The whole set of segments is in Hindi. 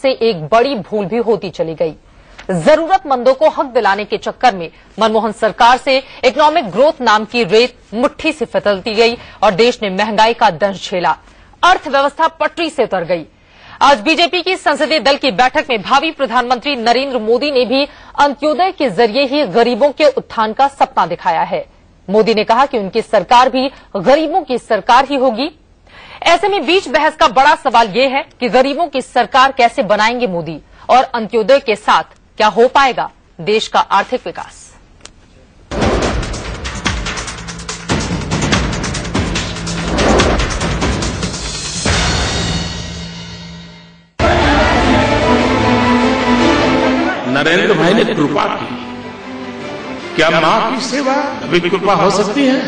से एक बड़ी भूल भी होती चली गई। जरूरतमंदों को हक दिलाने के चक्कर में मनमोहन सरकार से इकोनॉमिक ग्रोथ नाम की रेत मुट्ठी से फिसलती गई और देश ने महंगाई का दंश झेला। अर्थव्यवस्था पटरी से उतर गई। आज बीजेपी की संसदीय दल की बैठक में भावी प्रधानमंत्री नरेंद्र मोदी ने भी अंत्योदय के जरिए ही गरीबों के उत्थान का सपना दिखाया है। मोदी ने कहा कि उनकी सरकार भी गरीबों की सरकार ही होगी। ऐसे में बीच बहस का बड़ा सवाल यह है कि गरीबों की सरकार कैसे बनाएंगे मोदी और अंत्योदय के साथ क्या हो पाएगा देश का आर्थिक विकास। नरेंद्र भाई ने कृपा की। क्या मां की सेवा अभी कृपा हो सकती है?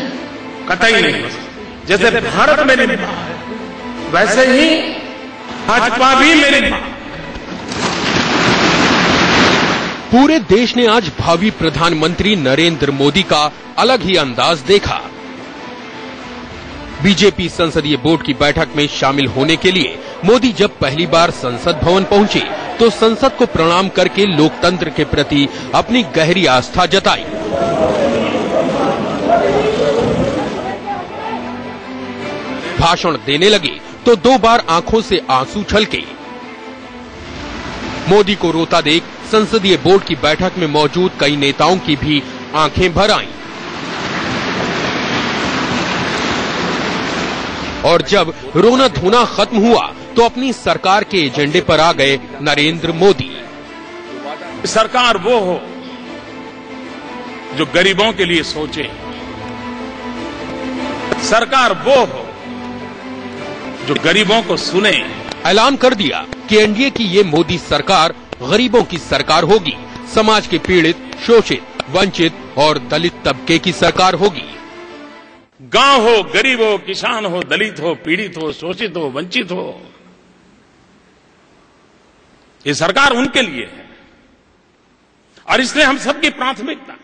कतई नहीं हो सकती। जैसे भारत मेरी मां है, वैसे ही भाजपा भी मेरी मां। पूरे देश ने आज भावी प्रधानमंत्री नरेंद्र मोदी का अलग ही अंदाज देखा। बीजेपी संसदीय बोर्ड की बैठक में शामिल होने के लिए मोदी जब पहली बार संसद भवन पहुंचे तो संसद को प्रणाम करके लोकतंत्र के प्रति अपनी गहरी आस्था जताई। भाषण देने लगे तो 2 बार आंखों से आंसू छलके। मोदी को रोता देख संसदीय बोर्ड की बैठक में मौजूद कई नेताओं की भी आंखें भर आईं। और जब रोना धोना खत्म हुआ तो अपनी सरकार के एजेंडे पर आ गए नरेंद्र मोदी। सरकार वो हो जो गरीबों के लिए सोचे। सरकार वो हो जो गरीबों को सुने। ऐलान कर दिया कि एनडीए की ये मोदी सरकार गरीबों की सरकार होगी। समाज के पीड़ित, शोषित, वंचित और दलित तबके की सरकार होगी। गांव हो, गरीब हो, किसान हो, दलित हो, पीड़ित हो, शोषित हो, वंचित हो, ये सरकार उनके लिए है। और इसलिए हम सबकी प्राथमिकता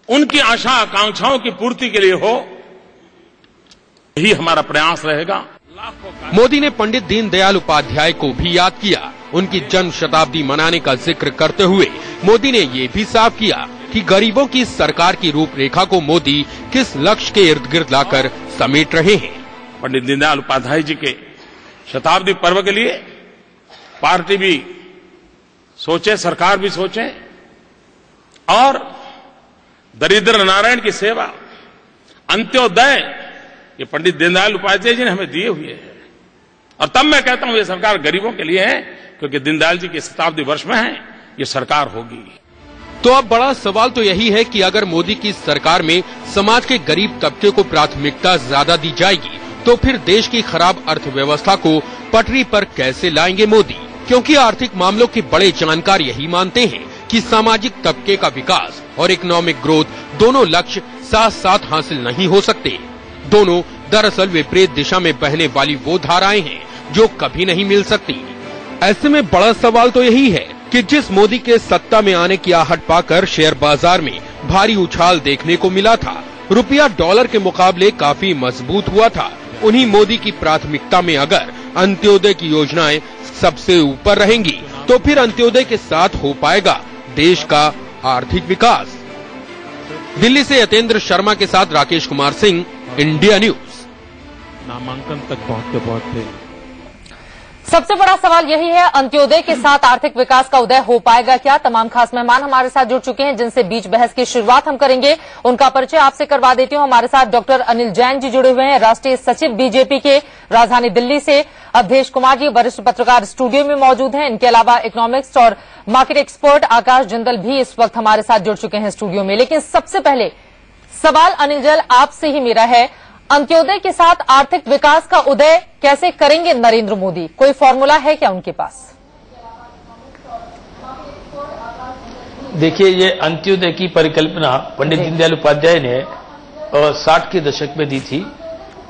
उनकी आशा आकांक्षाओं की पूर्ति के लिए हो, यही हमारा प्रयास रहेगा। मोदी ने पंडित दीनदयाल उपाध्याय को भी याद किया। उनकी जन्म शताब्दी मनाने का जिक्र करते हुए मोदी ने ये भी साफ किया कि गरीबों की सरकार की रूपरेखा को मोदी किस लक्ष्य के इर्द गिर्द लाकर समेट रहे हैं। पंडित दीनदयाल उपाध्याय जी के शताब्दी पर्व के लिए पार्टी भी सोचे, सरकार भी सोचे और दरिद्र नारायण की सेवा, अंत्योदय, ये पंडित दीनदयाल उपाध्याय जी ने हमें दिए हुए हैं। और तब मैं कहता हूं ये सरकार गरीबों के लिए है, क्योंकि दीनदयाल जी के शताब्दी वर्ष में है ये सरकार होगी। तो अब बड़ा सवाल तो यही है कि अगर मोदी की सरकार में समाज के गरीब तबके को प्राथमिकता ज्यादा दी जाएगी तो फिर देश की खराब अर्थव्यवस्था को पटरी पर कैसे लाएंगे मोदी? क्योंकि आर्थिक मामलों के बड़े जानकार यही मानते हैं कि सामाजिक तबके का विकास और इकोनॉमिक ग्रोथ दोनों लक्ष्य साथ साथ हासिल नहीं हो सकते। दोनों दरअसल विपरीत दिशा में बहने वाली वो धाराएं हैं जो कभी नहीं मिल सकती। ऐसे में बड़ा सवाल तो यही है कि जिस मोदी के सत्ता में आने की आहट पाकर शेयर बाजार में भारी उछाल देखने को मिला था, रुपया डॉलर के मुकाबले काफी मजबूत हुआ था, उन्हीं मोदी की प्राथमिकता में अगर अंत्योदय की योजनाएं सबसे ऊपर रहेंगी तो फिर अंत्योदय के साथ हो पाएगा देश का आर्थिक विकास। दिल्ली से यतेंद्र शर्मा के साथ राकेश कुमार सिंह, इंडिया न्यूज। नामांकन तक पहुंचते सबसे बड़ा सवाल यही है, अंत्योदय के साथ आर्थिक विकास का उदय हो पाएगा क्या? तमाम खास मेहमान हमारे साथ जुड़ चुके हैं जिनसे बीच बहस की शुरुआत हम करेंगे। उनका परिचय आपसे करवा देती हूं। हमारे साथ डॉक्टर अनिल जैन जी जुड़े हुए हैं, राष्ट्रीय सचिव बीजेपी के, राजधानी दिल्ली से। अवधेश कुमार जी वरिष्ठ पत्रकार स्टूडियो में मौजूद हैं। इनके अलावा इकोनॉमिक्स और मार्केट एक्सपर्ट आकाश जिंदल भी इस वक्त हमारे साथ जुड़ चुके हैं स्टूडियो में। लेकिन सबसे पहले सवाल अनिल जैन आपसे ही मेरा है, अंत्योदय के साथ आर्थिक विकास का उदय कैसे करेंगे नरेंद्र मोदी? कोई फॉर्मूला है क्या उनके पास? देखिए, ये अंत्योदय की परिकल्पना पंडित दीनदयाल उपाध्याय ने 60 के दशक में दी थी।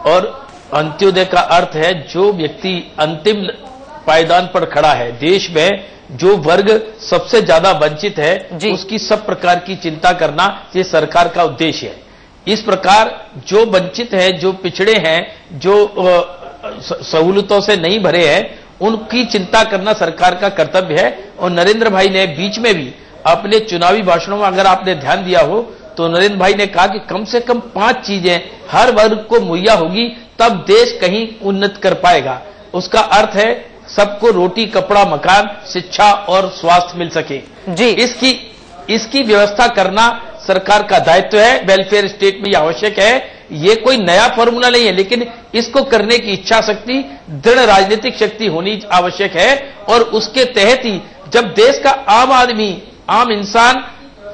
और अंत्योदय का अर्थ है जो व्यक्ति अंतिम पायदान पर खड़ा है, देश में जो वर्ग सबसे ज्यादा वंचित है उसकी सब प्रकार की चिंता करना, ये सरकार का उद्देश्य है। इस प्रकार जो वंचित है, जो पिछड़े हैं, जो सहूलतों से नहीं भरे हैं, उनकी चिंता करना सरकार का कर्तव्य है। और नरेंद्र भाई ने बीच में भी अपने चुनावी भाषणों में अगर आपने ध्यान दिया हो तो नरेंद्र भाई ने कहा कि कम से कम 5 चीजें हर वर्ग को मुहैया होगी तब देश कहीं उन्नत कर पाएगा। उसका अर्थ है सबको रोटी, कपड़ा, मकान, शिक्षा और स्वास्थ्य मिल सके जी। इसकी व्यवस्था करना सरकार का दायित्व है। वेलफेयर स्टेट में यह आवश्यक है। ये कोई नया फॉर्मूला नहीं है, लेकिन इसको करने की इच्छा शक्ति, दृढ़ राजनीतिक शक्ति होनी आवश्यक है। और उसके तहत ही जब देश का आम आदमी, आम इंसान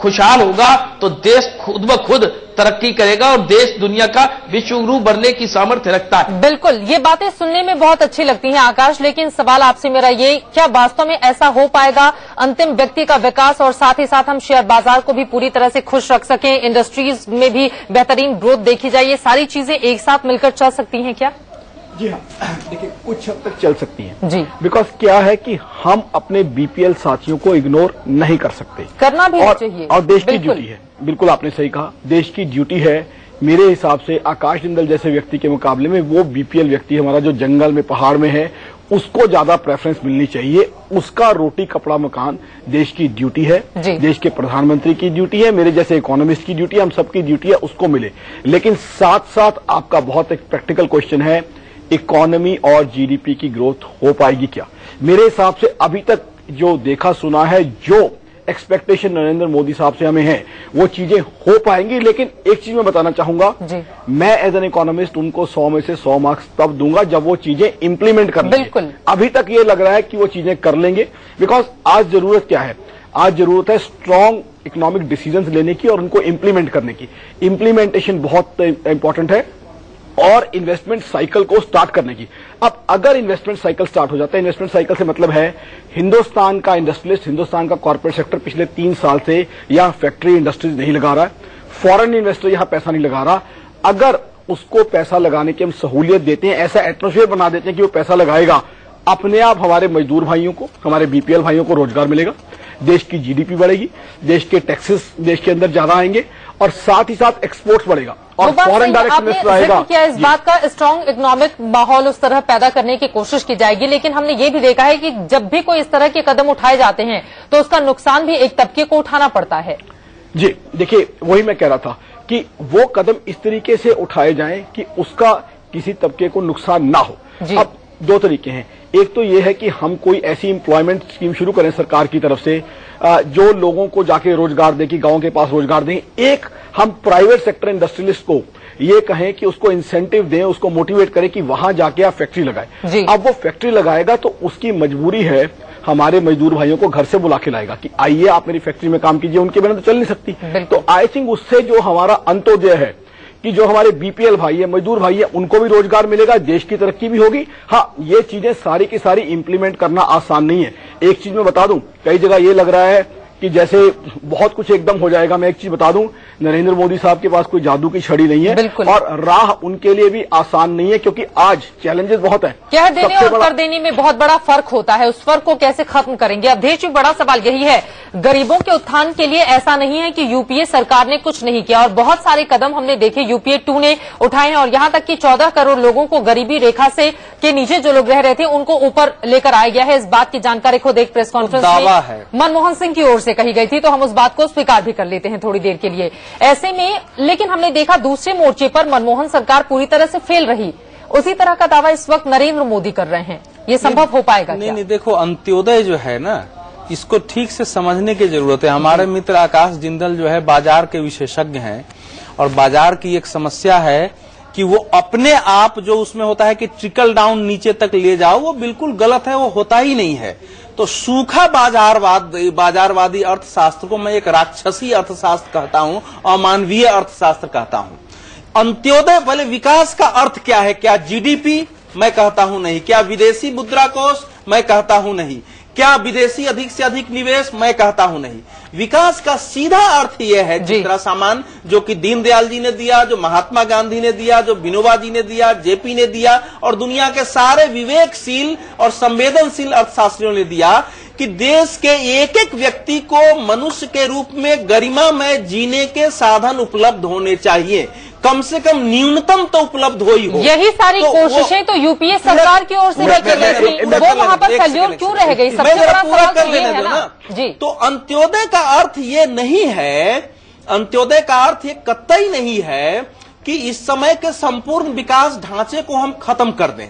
खुशहाल होगा तो देश खुद ब खुद तरक्की करेगा और देश दुनिया का विश्व गुरु बनने की सामर्थ्य रखता है। बिल्कुल, ये बातें सुनने में बहुत अच्छी लगती हैं आकाश, लेकिन सवाल आपसे मेरा ये, क्या वास्तव में ऐसा हो पाएगा? अंतिम व्यक्ति का विकास और साथ ही साथ हम शेयर बाजार को भी पूरी तरह से खुश रख सकें, इंडस्ट्रीज में भी बेहतरीन ग्रोथ देखी जाए, ये सारी चीजें एक साथ मिलकर चल सकती हैं क्या? जी हाँ, देखिए कुछ हद तक चल सकती हैं जी। बिकॉज क्या है कि हम अपने बीपीएल साथियों को इग्नोर नहीं कर सकते, करना भी चाहिए और देश की ड्यूटी है। बिल्कुल आपने सही कहा, देश की ड्यूटी है। मेरे हिसाब से आकाश जिंदल जैसे व्यक्ति के मुकाबले में वो बीपीएल व्यक्ति हमारा जो जंगल में, पहाड़ में है, उसको ज्यादा प्रेफरेंस मिलनी चाहिए। उसका रोटी, कपड़ा, मकान देश की ड्यूटी है, देश के प्रधानमंत्री की ड्यूटी है, मेरे जैसे इकोनॉमिस्ट की ड्यूटी है, हम सबकी ड्यूटी है उसको मिले। लेकिन साथ साथ आपका बहुत एक प्रैक्टिकल क्वेश्चन है, इकोनॉमी और जीडीपी की ग्रोथ हो पाएगी क्या? मेरे हिसाब से अभी तक जो देखा सुना है, जो एक्सपेक्टेशन नरेंद्र मोदी साहब से हमें है, वो चीजें हो पाएंगी। लेकिन एक चीज मैं बताना चाहूंगा, मैं एज एन इकोनॉमिस्ट उनको 100 में से 100 मार्क्स तब दूंगा जब वो चीजें इंप्लीमेंट कर लेंगे। अभी तक ये लग रहा है कि वो चीजें कर लेंगे। बिकॉज आज जरूरत क्या है? आज जरूरत है स्ट्रांग इकोनॉमिक डिसीजंस लेने की और उनको इंप्लीमेंट करने की। इंप्लीमेंटेशन बहुत इंपॉर्टेंट है और इन्वेस्टमेंट साइकिल को स्टार्ट करने की। अब अगर इन्वेस्टमेंट साइकिल स्टार्ट हो जाता है, इन्वेस्टमेंट साइकिल से मतलब है हिंदुस्तान का इंडस्ट्रियलिस्ट, हिंदुस्तान का कॉर्पोरेट सेक्टर पिछले 3 साल से यहां फैक्ट्री इंडस्ट्रीज नहीं लगा रहा है, फॉरेन इन्वेस्टर यहां पैसा नहीं लगा रहा। अगर उसको पैसा लगाने की हम सहूलियत देते हैं, ऐसा एटमोस्फेयर बना देते हैं कि वो पैसा लगाएगा, अपने आप हमारे मजदूर भाइयों को, हमारे बीपीएल भाइयों को रोजगार मिलेगा, देश की जीडीपी बढ़ेगी, देश के टैक्सेस देश के अंदर ज्यादा आएंगे और साथ ही साथ एक्सपोर्ट्स बढ़ेगा और फॉरेन डायरेक्ट इन्वेस्टर आएगा। क्या इस बात का स्ट्रांग इकोनॉमिक माहौल उस तरह पैदा करने की कोशिश की जाएगी, लेकिन हमने ये भी देखा है कि जब भी कोई इस तरह के कदम उठाए जाते हैं तो उसका नुकसान भी एक तबके को उठाना पड़ता है। जी देखिए, वही मैं कह रहा था कि वो कदम इस तरीके से उठाए जाएं कि उसका किसी तबके को नुकसान ना हो। अब 2 तरीके हैं, एक तो ये है कि हम कोई ऐसी एम्प्लॉयमेंट स्कीम शुरू करें सरकार की तरफ से जो लोगों को जाके रोजगार दे, कि गांव के पास रोजगार दें। एक हम प्राइवेट सेक्टर इंडस्ट्रियलिस्ट को ये कहें कि उसको इंसेंटिव दें, उसको मोटिवेट करें कि वहां जाके आप फैक्ट्री लगाएं। अब वो फैक्ट्री लगाएगा तो उसकी मजबूरी है हमारे मजदूर भाइयों को घर से बुला के लाएगा कि आइए आप मेरी फैक्ट्री में काम कीजिए, उनके बिना तो चल नहीं सकती। तो आई थिंक उससे जो हमारा अंत्योदय है कि जो हमारे बीपीएल भाई है, मजदूर भाई है, उनको भी रोजगार मिलेगा, देश की तरक्की भी होगी। हाँ, ये चीजें सारी की सारी इंप्लीमेंट करना आसान नहीं है। एक चीज मैं बता दूं, कई जगह ये लग रहा है कि जैसे बहुत कुछ एकदम हो जाएगा। मैं एक चीज बता दूं, नरेंद्र मोदी साहब के पास कोई जादू की छड़ी नहीं है और राह उनके लिए भी आसान नहीं है, क्योंकि आज चैलेंजेस बहुत हैं। कह देने और कर देने में बहुत बड़ा फर्क होता है, उस फर्क को कैसे खत्म करेंगे? अब देश में बड़ा सवाल यही है, गरीबों के उत्थान के लिए ऐसा नहीं है कि यूपीए सरकार ने कुछ नहीं किया, और बहुत सारे कदम हमने देखे यूपीए 2 ने उठाए हैं, और यहां तक कि 14 करोड़ लोगों को गरीबी रेखा से के नीचे जो लोग रह रहे थे उनको ऊपर लेकर आया गया है। इस बात की जानकारी खुद एक प्रेस कॉन्फ्रेंस में मनमोहन सिंह की ओर से कही गई थी, तो हम उस बात को स्वीकार भी कर लेते हैं थोड़ी देर के लिए। ऐसे में लेकिन हमने देखा दूसरे मोर्चे पर मनमोहन सरकार पूरी तरह से फेल रही। उसी तरह का दावा इस वक्त नरेंद्र मोदी कर रहे हैं। ये संभव हो पाएगा? नहीं, देखो, अंत्योदय जो है ना, इसको ठीक से समझने की जरूरत है। हमारे मित्र आकाश जिंदल जो है बाजार के विशेषज्ञ हैं, और बाजार की एक समस्या है कि वो अपने आप जो उसमें होता है कि ट्रिकल डाउन नीचे तक ले जाओ, वो बिल्कुल गलत है, वो होता ही नहीं है। तो सूखा बाजारवादी अर्थशास्त्र को मैं एक राक्षसी अर्थशास्त्र कहता हूं, अमानवीय अर्थशास्त्र कहता हूं। अंत्योदय पहले विकास का अर्थ क्या है? क्या जीडीपी? मैं कहता हूं नहीं। क्या विदेशी मुद्रा कोष? मैं कहता हूं नहीं। क्या विदेशी अधिक से अधिक निवेश? मैं कहता हूं नहीं। विकास का सीधा अर्थ यह है, जिस तरह सामान जो कि दीनदयाल जी ने दिया, जो महात्मा गांधी ने दिया, जो विनोबा जी ने दिया, जेपी ने दिया, और दुनिया के सारे विवेकशील और संवेदनशील अर्थशास्त्रियों ने दिया, कि देश के एक एक व्यक्ति को मनुष्य के रूप में गरिमा में जीने के साधन उपलब्ध होने चाहिए। कम से कम न्यूनतम तो उपलब्ध हो ही हो। यही सारी कोशिशें तो यूपीए सरकार की ओर से भी की गई थी, वो वहां पर फेल्योर क्यों रह गई? सबसे बड़ा सवाल तो ये है ना जी। तो अंत्योदय का अर्थ ये नहीं है, अंत्योदय का अर्थ ये कतई नहीं है कि इस समय के संपूर्ण विकास ढांचे को हम खत्म कर दें।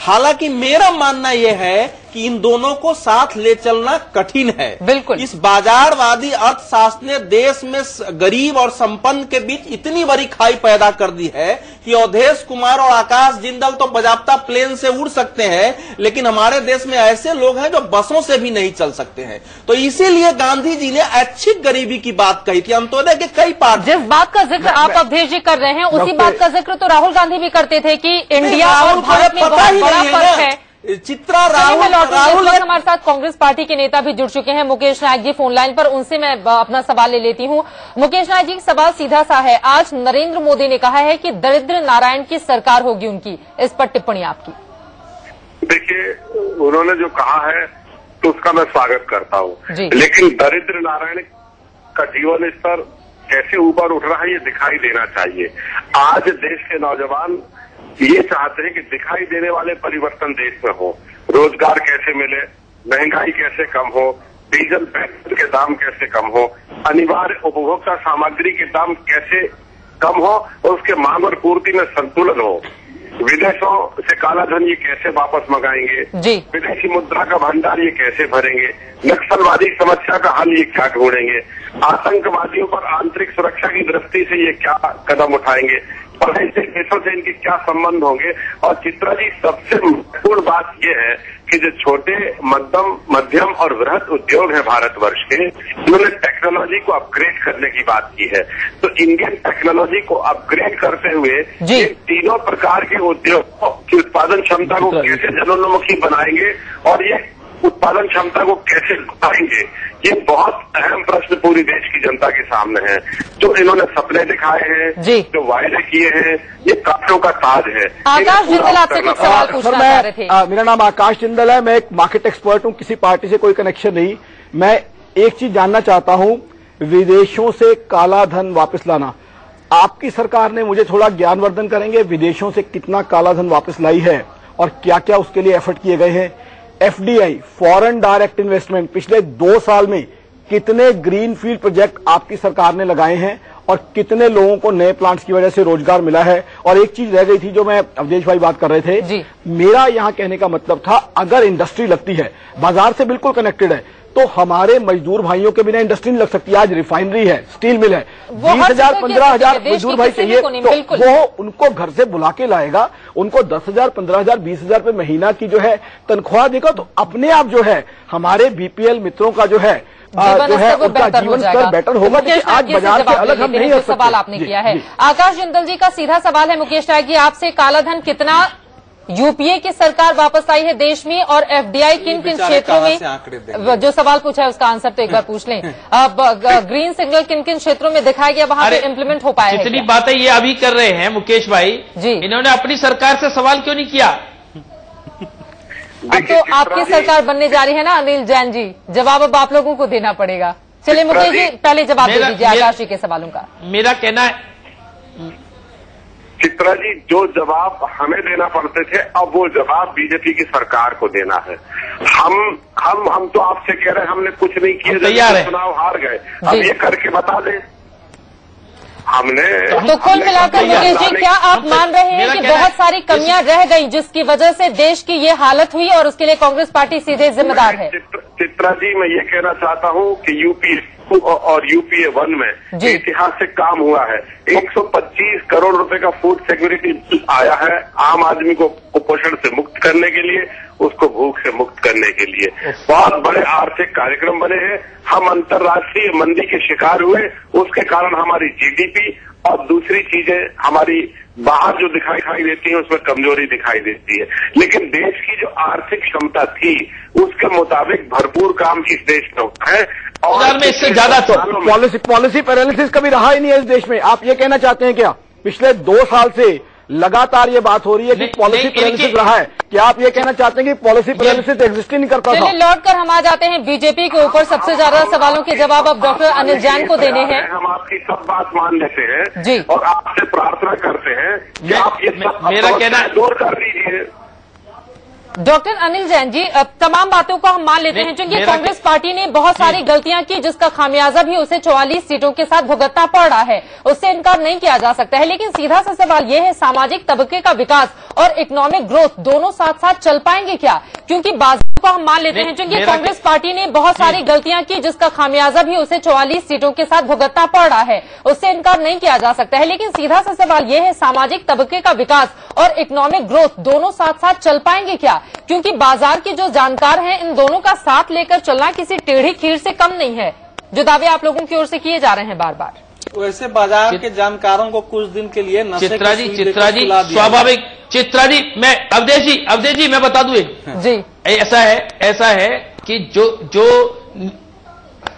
हालांकि मेरा मानना यह है कि इन दोनों को साथ ले चलना कठिन है। बिल्कुल। इस बाजारवादी अर्थशास्त्र ने देश में गरीब और संपन्न के बीच इतनी बड़ी खाई पैदा कर दी है कि अवधेश कुमार और आकाश जिंदल तो बजाबता प्लेन से उड़ सकते हैं, लेकिन हमारे देश में ऐसे लोग हैं जो बसों से भी नहीं चल सकते हैं। तो इसीलिए गांधी जी ने ऐच्छिक गरीबी की बात कही थी। अंत्योदय के कई पार्ट, जिस बात का जिक्र आप अवधेश जी कर रहे हैं, उसी बात का जिक्र तो राहुल गांधी भी करते थे कि इंडिया और भारत में बहुत बड़ा फर्क है। चित्रा राहुल हमारे साथ कांग्रेस पार्टी के नेता भी जुड़ चुके हैं, मुकेश नायक जी फोन लाइन पर, उनसे मैं अपना सवाल ले लेती हूं। मुकेश नायक जी, सवाल सीधा सा है, आज नरेंद्र मोदी ने कहा है कि दरिद्र नारायण की सरकार होगी उनकी, इस पर टिप्पणी आपकी। देखिए, उन्होंने जो कहा है तो उसका मैं स्वागत करता हूं, लेकिन दरिद्र नारायण का जीवन स्तर कैसे ऊपर उठ रहा है ये दिखाई देना चाहिए। आज देश के नौजवान ये चाहते हैं कि दिखाई देने वाले परिवर्तन देश में हो, रोजगार कैसे मिले, महंगाई कैसे कम हो, डीजल पेट्रोल के दाम कैसे कम हो, अनिवार्य उपभोक्ता सामग्री के दाम कैसे कम हो और उसके मांग और पूर्ति में संतुलन हो, विदेशों से काला धन ये कैसे वापस मंगाएंगे, विदेशी मुद्रा का भंडार ये कैसे भरेंगे, नक्सलवादी समस्या का हल ये क्या ढूंढेंगे, आतंकवादियों पर आंतरिक सुरक्षा की दृष्टि से ये क्या कदम उठाएंगे, पढ़ाई से देशों से इनके क्या संबंध होंगे। और चित्रा जी, सबसे महत्वपूर्ण बात यह है कि जो छोटे मध्यम और वृहद उद्योग है भारतवर्ष के, इन्होंने टेक्नोलॉजी को अपग्रेड करने की बात की है। तो इंडियन टेक्नोलॉजी को अपग्रेड करते हुए इन तीनों प्रकार के उद्योगों की उत्पादन क्षमता को कैसे जनोन्मुखी बनाएंगे और ये उत्पादन क्षमता को कैसे बढ़ाएंगे, ये बहुत अहम प्रश्न पूरी देश की जनता के सामने है। जो इन्होंने सपने दिखाए हैं, जो वायदे किए हैं, ये काफियों का ताज है। आकाश जिंदल, आपसे कुछ सवाल पूछना चाह रहे थे। मेरा नाम आकाश जिंदल है, मैं एक मार्केट एक्सपर्ट हूं, किसी पार्टी से कोई कनेक्शन नहीं। मैं एक चीज जानना चाहता हूं, विदेशों से काला धन वापस लाना, आपकी सरकार ने, मुझे थोड़ा ज्ञानवर्धन करेंगे, विदेशों से कितना काला धन वापस लाई है और क्या क्या उसके लिए एफर्ट किए गए हैं? एफडीआई, फॉरेन डायरेक्ट इन्वेस्टमेंट, पिछले 2 साल में कितने ग्रीनफील्ड प्रोजेक्ट आपकी सरकार ने लगाए हैं और कितने लोगों को नए प्लांट्स की वजह से रोजगार मिला है? और एक चीज रह गई थी जो मैं अवधेश भाई बात कर रहे थे, मेरा यहां कहने का मतलब था, अगर इंडस्ट्री लगती है, बाजार से बिल्कुल कनेक्टेड है, तो हमारे मजदूर भाइयों के बिना इंडस्ट्री नहीं लग सकती। आज रिफाइनरी है, स्टील मिल है, 20,000 15,000 मजदूर भाई चाहिए, तो वो उनको घर से बुला के लाएगा, उनको 10,000 15,000 20,000 रुपए महीना की जो है तनख्वाह देगा, तो अपने आप जो है हमारे बीपीएल मित्रों का जो है उनका जीवन स्तर बेटर होगा। आज बाजार से अलग हम नहीं हो सकते। सवाल आपने किया है। आकाश जिंदल जी का सीधा सवाल है मुकेश नायक जी आपसे, काला धन कितना यूपीए की सरकार वापस आई है देश में, और एफडीआई किन किन क्षेत्रों में, जो सवाल पूछा है उसका आंसर तो एक बार पूछ लें। अब ग्रीन सिग्नल किन किन क्षेत्रों में दिखाया गया, वहां पे इम्प्लीमेंट हो पाया है? जितनी बातें ये अभी कर रहे हैं मुकेश भाई जी, इन्होंने अपनी सरकार से सवाल क्यों नहीं किया? अब तो आपकी सरकार बनने जा रही है ना अनिल जैन जी, जवाब अब आप लोगों को देना पड़ेगा। चलिए मुकेश जी पहले जवाब दे दीजिए आकाश जी के सवालों का। मेरा कहना है चित्रा जी, जो जवाब हमें देना पड़ते थे, अब वो जवाब बीजेपी की सरकार को देना है। हम तो आपसे कह रहे हैं, हमने कुछ नहीं किया, चुनाव हार गए, अब ये करके बता दें हमने। तो कुल मिलाकर मुकेश जी, क्या आप मान रहे हैं कि बहुत सारी कमियां रह गई जिसकी वजह से देश की ये हालत हुई और उसके लिए कांग्रेस पार्टी सीधे जिम्मेदार है? चित्रा जी, मैं ये कहना चाहता हूँ कि यूपी और यूपीए 1 में ऐतिहासिक काम हुआ है। 125 करोड़ रुपए का फूड सिक्योरिटी बिल आया है, आम आदमी को कुपोषण से मुक्त करने के लिए, उसको भूख से मुक्त करने के लिए। बहुत बड़े आर्थिक कार्यक्रम बने हैं। हम अंतर्राष्ट्रीय मंदी के शिकार हुए, उसके कारण हमारी जीडीपी और दूसरी चीजें हमारी बाहर जो दिखाई देती है उसमें कमजोरी दिखाई देती है, लेकिन देश की जो आर्थिक क्षमता थी उसके मुताबिक भरपूर काम इस देश में होता है। और में इससे ज्यादा तो पॉलिसी पैरालिसिस कभी रहा ही नहीं है इस देश में। आप ये कहना चाहते हैं क्या पिछले 2 साल से लगातार ये बात हो रही है कि पॉलिसी पैरालिसिस रहा है। क्या आप ये कहना चाहते हैं कि पॉलिसी पैरालिसिस एग्जिस्ट ही नहीं करता था? लौट कर हम आ जाते हैं बीजेपी के ऊपर। सबसे ज्यादा सवालों के जवाब अब डॉक्टर अनिल जैन को देने हैं। हम आपकी सब बात मान लेते हैं जी, और आपसे प्रार्थना करते हैं कि आप ये मेरा कहना दूर कर दीजिए। डॉक्टर अनिल जैन जी, तमाम बातों को हम मान लेते हैं क्योंकि कांग्रेस पार्टी ने बहुत सारी गलतियां की जिसका खामियाजा भी उसे 44 सीटों के साथ भुगतना पड़ रहा है, उससे इनकार नहीं किया जा सकता है। लेकिन सीधा सा सवाल यह है, सामाजिक तबके का विकास और इकोनॉमिक ग्रोथ दोनों साथ साथ चल पाएंगे क्या? क्योंकि बाजार को हम मान लेते हैं क्योंकि कांग्रेस पार्टी ने बहुत सारी गलतियां की जिसका खामियाजा भी उसे 44 सीटों के साथ भुगतना पड़ रहा है, उससे इनकार नहीं किया जा सकता है। लेकिन सीधा सा सवाल यह है, सामाजिक तबके का विकास और इकोनॉमिक ग्रोथ दोनों साथ साथ चल पाएंगे क्या? क्योंकि बाजार के जो जानकार हैं, इन दोनों का साथ लेकर चलना किसी टेढ़ी खीर से कम नहीं है, जो दावे आप लोगों की ओर से किए जा रहे हैं बार बार। वैसे बाजार के जानकारों को कुछ दिन के लिए चित्रा जी स्वाभाविक। चित्रा जी, मैं अवधेश जी मैं बता दूं जी, ऐसा है कि जो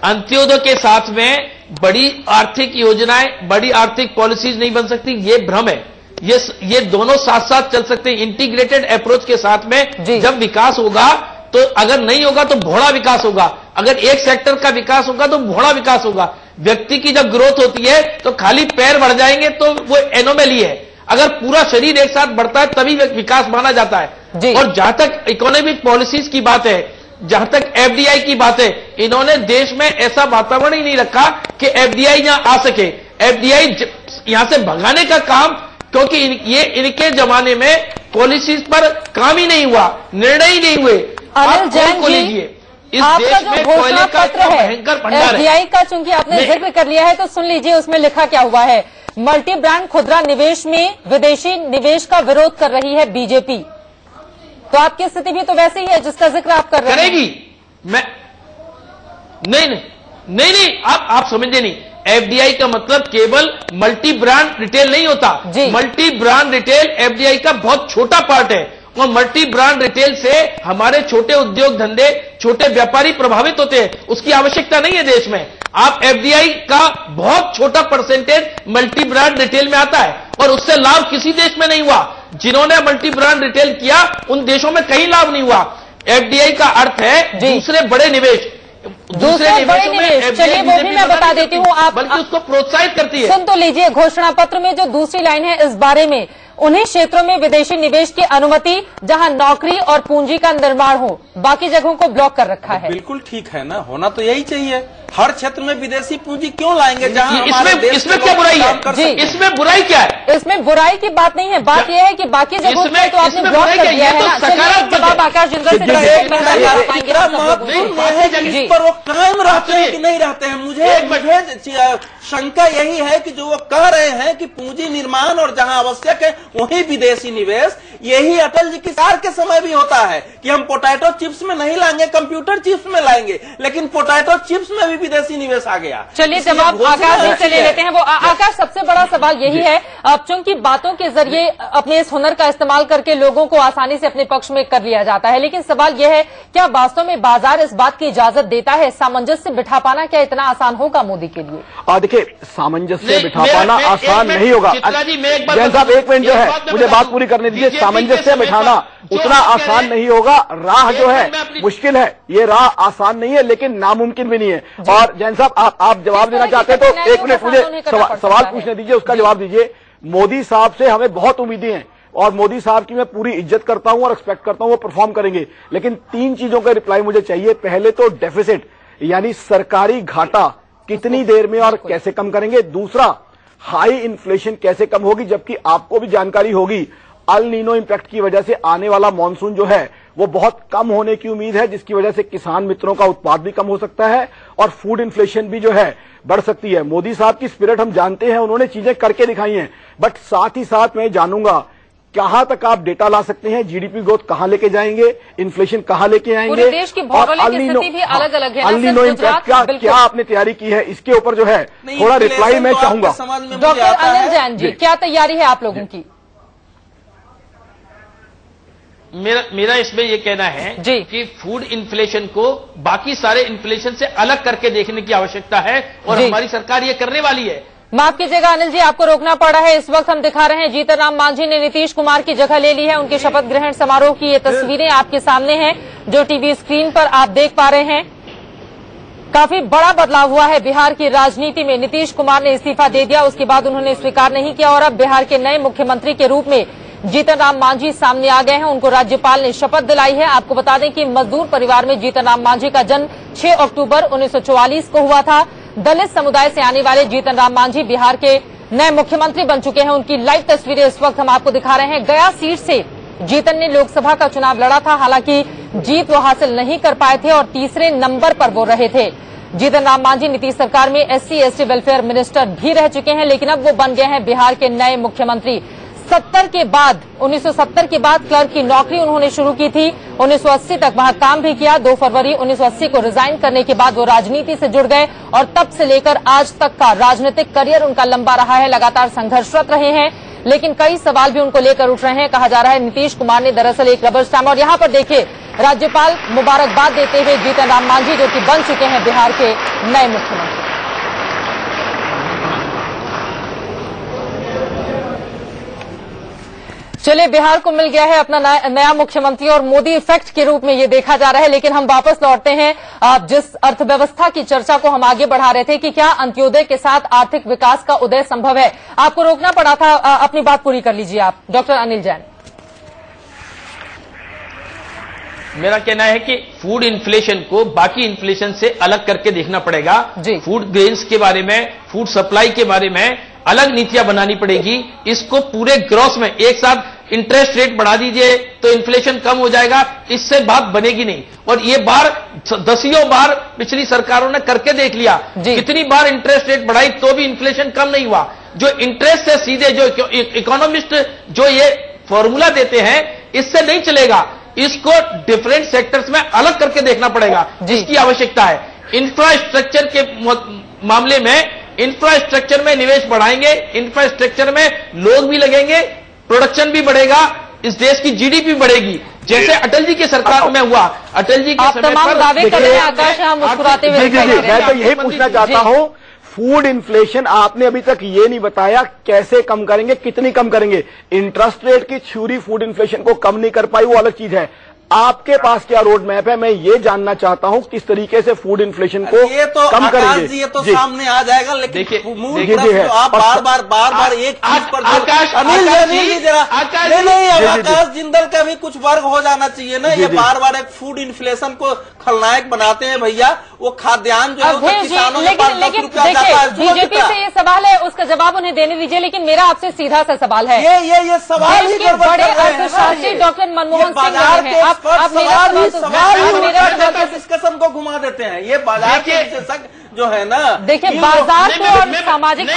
अंत्योदय के साथ में बड़ी आर्थिक योजनाएं, बड़ी आर्थिक पॉलिसीज नहीं बन सकती, ये भ्रम है। ये दोनों साथ साथ चल सकते हैं। इंटीग्रेटेड अप्रोच के साथ में जब विकास होगा तो अगर नहीं होगा तो भोड़ा विकास होगा, अगर एक सेक्टर का विकास होगा तो भोड़ा विकास होगा। व्यक्ति की जब ग्रोथ होती है तो खाली पैर बढ़ जाएंगे तो वो एनोमली है, अगर पूरा शरीर एक साथ बढ़ता है तभी विकास माना जाता है। और जहां तक इकोनॉमिक पॉलिसीज की बात है, जहां तक एफडीआई की बात है, इन्होंने देश में ऐसा वातावरण ही नहीं रखा कि एफडीआई यहां आ सके। एफडीआई यहां से भगाने का काम, क्योंकि इनके जमाने में पॉलिसीज पर काम ही नहीं हुआ, निर्णय ही नहीं हुए। अनिल जैन जी, इस आपका देश जो में घोषणा पत्र है भयंकर भंडार है। एफडीआई का, चूंकि आपने जिक्र कर लिया है तो सुन लीजिए उसमें लिखा क्या हुआ है। मल्टी ब्रांड खुदरा निवेश में विदेशी निवेश का विरोध कर रही है बीजेपी। तो आपकी स्थिति भी तो वैसी ही है जिसका जिक्र आप कर रहे हैं। करेगी मैं नहीं आप समझे नहीं। एफडीआई का मतलब केवल मल्टी ब्रांड रिटेल नहीं होता। मल्टी ब्रांड रिटेल एफडीआई का बहुत छोटा पार्ट है और मल्टी ब्रांड रिटेल से हमारे छोटे उद्योग धंधे, छोटे व्यापारी प्रभावित होते हैं। उसकी आवश्यकता नहीं है देश में। आप एफडीआई का बहुत छोटा परसेंटेज मल्टी ब्रांड रिटेल में आता है और उससे लाभ किसी देश में नहीं हुआ। जिन्होंने मल्टी ब्रांड रिटेल किया उन देशों में कहीं लाभ नहीं हुआ। एफडीआई का अर्थ है दूसरे बड़े निवेश, दूसरे निवेशों में। चलिए वो भी मैं बता देती हूँ, आप बल्कि उसको प्रोत्साहित करती है। सुन तो लीजिए, घोषणा पत्र में जो दूसरी लाइन है इस बारे में, उन्हीं क्षेत्रों में विदेशी निवेश की अनुमति जहां नौकरी और पूंजी का निर्माण हो, बाकी जगहों को ब्लॉक कर रखा है। बिल्कुल ठीक है ना, होना तो यही चाहिए। हर क्षेत्र में विदेशी पूंजी क्यों लाएंगे जहां इसमें क्या बुराई है? इसमें बुराई क्या है? इसमें बुराई की बात नहीं है, बात यह है कि बाकी जगहों पे तो आपने ब्लॉक कर दिया है ना। जवाब आकाश जिंदल से इस पर वो कायम रहते हैं कि नहीं रहते हैं। मुझे शंका यही है कि जो वो कह रहे हैं कि पूंजी निर्माण और जहां आवश्यक है वहीं विदेशी निवेश, यही अटल जी की सरकार के समय भी होता है कि हम पोटैटो चिप्स में नहीं लाएंगे, कंप्यूटर चिप्स में लाएंगे, लेकिन पोटैटो चिप्स में भी विदेशी निवेश आ गया। चलिए जवाब आकाश जी चले लेते हैं। वो आकाश, सबसे बड़ा सवाल यही है, अब चूंकि बातों के जरिए अपने इस हुनर का इस्तेमाल करके लोगों को आसानी से अपने पक्ष में कर लिया जाता है, लेकिन सवाल यह है क्या वास्तव में बाजार इस बात की इजाजत देता है? सामंजस्य बिठा पाना क्या इतना आसान होगा मोदी के लिए? देखिए, सामंजस्य बिठा पाना आसान नहीं होगा। जैन साहब एक मिनट जो है मुझे बात पूरी करने दीजिए। सामंजस्य बिठाना उतना आसान नहीं होगा, राह जो है मुश्किल है, ये राह आसान नहीं है लेकिन नामुमकिन भी नहीं है। और जैन साहब आप जवाब देना चाहते हैं तो एक मिनट मुझे सवाल पूछने दीजिए, उसका जवाब दीजिए। मोदी साहब से हमें बहुत उम्मीदें हैं और मोदी साहब की मैं पूरी इज्जत करता हूं और एक्सपेक्ट करता हूं वो परफॉर्म करेंगे, लेकिन 3 चीजों का रिप्लाई मुझे चाहिए। पहले तो डेफिसिट यानी सरकारी घाटा कितनी देर में और कैसे कम करेंगे। दूसरा, हाई इन्फ्लेशन कैसे कम होगी, जबकि आपको भी जानकारी होगी अल नीनो इंपैक्ट की वजह से आने वाला मानसून जो है वो बहुत कम होने की उम्मीद है, जिसकी वजह से किसान मित्रों का उत्पाद भी कम हो सकता है और फूड इन्फ्लेशन भी जो है बढ़ सकती है। मोदी साहब की स्पिरिट हम जानते हैं, उन्होंने चीजें करके दिखाई हैं, बट साथ ही साथ मैं जानूंगा कहां तक आप डेटा ला सकते हैं, जीडीपी ग्रोथ कहां लेके जाएंगे, इन्फ्लेशन कहां लेके आएंगे, देश की भौगोलिक स्थिति भी अलग अलग है। अल नीनो इंपैक्ट क्या आपने तैयारी की है, इसके ऊपर जो है थोड़ा रिप्लाई मैं चाहूंगा। डॉक्टर अनिल जैन जी, क्या तैयारी है आप लोगों की? मेरा इसमें यह कहना है कि फूड इन्फ्लेशन को बाकी सारे इन्फ्लेशन से अलग करके देखने की आवश्यकता है और हमारी सरकार ये करने वाली है। माफ कीजिएगा अनिल जी, आपको रोकना पड़ा है। इस वक्त हम दिखा रहे हैं जीतन राम मांझी ने नीतीश कुमार की जगह ले ली है। उनके शपथ ग्रहण समारोह की ये तस्वीरें आपके सामने हैं जो टीवी स्क्रीन पर आप देख पा रहे हैं। काफी बड़ा बदलाव हुआ है बिहार की राजनीति में। नीतीश कुमार ने इस्तीफा दे दिया, उसके बाद उन्होंने स्वीकार नहीं किया और अब बिहार के नए मुख्यमंत्री के रूप में जीतन राम मांझी सामने आ गए हैं। उनको राज्यपाल ने शपथ दिलाई है। आपको बता दें कि मजदूर परिवार में जीतन राम मांझी का जन्म 6 अक्टूबर 1944 को हुआ था। दलित समुदाय से आने वाले जीतन राम मांझी बिहार के नए मुख्यमंत्री बन चुके हैं। उनकी लाइव तस्वीरें इस वक्त हम आपको दिखा रहे हैं। गया सीट से जीतन ने लोकसभा का चुनाव लड़ा था, हालांकि जीत वो हासिल नहीं कर पाए थे और तीसरे नंबर पर वो रहे थे। जीतन राम मांझी नीतीश सरकार में SC/ST वेलफेयर मिनिस्टर भी रह चुके हैं, लेकिन अब वो बन गए हैं बिहार के नए मुख्यमंत्री। 1970 के बाद क्लर्क की नौकरी उन्होंने शुरू की थी। 1980 तक वहां काम भी किया। 2 फरवरी 1980 को रिजाइन करने के बाद वो राजनीति से जुड़ गए और तब से लेकर आज तक का राजनीतिक करियर उनका लंबा रहा है। लगातार संघर्षरत रहे हैं, लेकिन कई सवाल भी उनको लेकर उठ रहे हैं। कहा जा रहा है नीतीश कुमार ने दरअसल एक रबर स्टैम्प, और यहाँ पर देखिए राज्यपाल मुबारकबाद देते हुए जीतन राम मांझी जो कि बन चुके हैं बिहार के नए मुख्यमंत्री। चलिए, बिहार को मिल गया है अपना नया मुख्यमंत्री और मोदी इफेक्ट के रूप में ये देखा जा रहा है। लेकिन हम वापस लौटते हैं जिस अर्थव्यवस्था की चर्चा को हम आगे बढ़ा रहे थे कि क्या अंत्योदय के साथ आर्थिक विकास का उदय संभव है। आपको रोकना पड़ा था, अपनी बात पूरी कर लीजिए आप, डॉक्टर अनिल जैन। मेरा कहना है कि फूड इन्फ्लेशन को बाकी इन्फ्लेशन से अलग करके देखना पड़ेगा। फूड ग्रेन्स के बारे में, फूड सप्लाई के बारे में अलग नीतियां बनानी पड़ेगी। इसको पूरे ग्रॉस में एक साथ इंटरेस्ट रेट बढ़ा दीजिए तो इन्फ्लेशन कम हो जाएगा, इससे बात बनेगी नहीं। और ये बार दसियों बार पिछली सरकारों ने करके देख लिया, कितनी बार इंटरेस्ट रेट बढ़ाई तो भी इन्फ्लेशन कम नहीं हुआ। जो इंटरेस्ट से सीधे जो इकोनॉमिस्ट जो ये फॉर्मूला देते हैं, इससे नहीं चलेगा। इसको डिफरेंट सेक्टर्स में अलग करके देखना पड़ेगा, जिसकी आवश्यकता है। इंफ्रास्ट्रक्चर के मामले में इंफ्रास्ट्रक्चर में निवेश बढ़ाएंगे, इंफ्रास्ट्रक्चर में लोग भी लगेंगे, प्रोडक्शन भी बढ़ेगा, इस देश की GDP बढ़ेगी, जैसे अटल जी की सरकार में हुआ। अटल जी के समय पर दावे कर रहे हैं आकाश, हम मुस्कुराते हुए मैं तो यही पूछना चाहता हूं, फूड इन्फ्लेशन आपने अभी तक ये नहीं बताया कैसे कम करेंगे, कितनी कम करेंगे। इंटरेस्ट रेट की थ्योरी फूड इन्फ्लेशन को कम नहीं कर पाई, वो अलग चीज है। आपके पास क्या रोड मैप है, मैं ये जानना चाहता हूं किस तरीके से फूड इन्फ्लेशन को कम करेंगे। ये तो सामने आ जाएगा, लेकिन मूल प्रश्न आप बार बार एक चीज पर आकाश जिंदल का भी कुछ वर्ग हो जाना चाहिए ना। ये बार एक फूड इन्फ्लेशन को खलनायक बनाते हैं भैया। वो खाद्यान्न जो है किसानों के पास 10 रुपया जाता है। बीजेपी से ये सवाल है, उसका जवाब उन्हें देने दीजिए। लेकिन मेरा आपसे सीधा सा सवाल है, ये सवाल ही बड़े अर्थशास्त्री डॉक्टर मनमोहन सिंह डिस्कशन को घुमा देते हैं। ये बाजार के विशेषज्ञ जो है ना, देखिए बाजार को और सामाजिक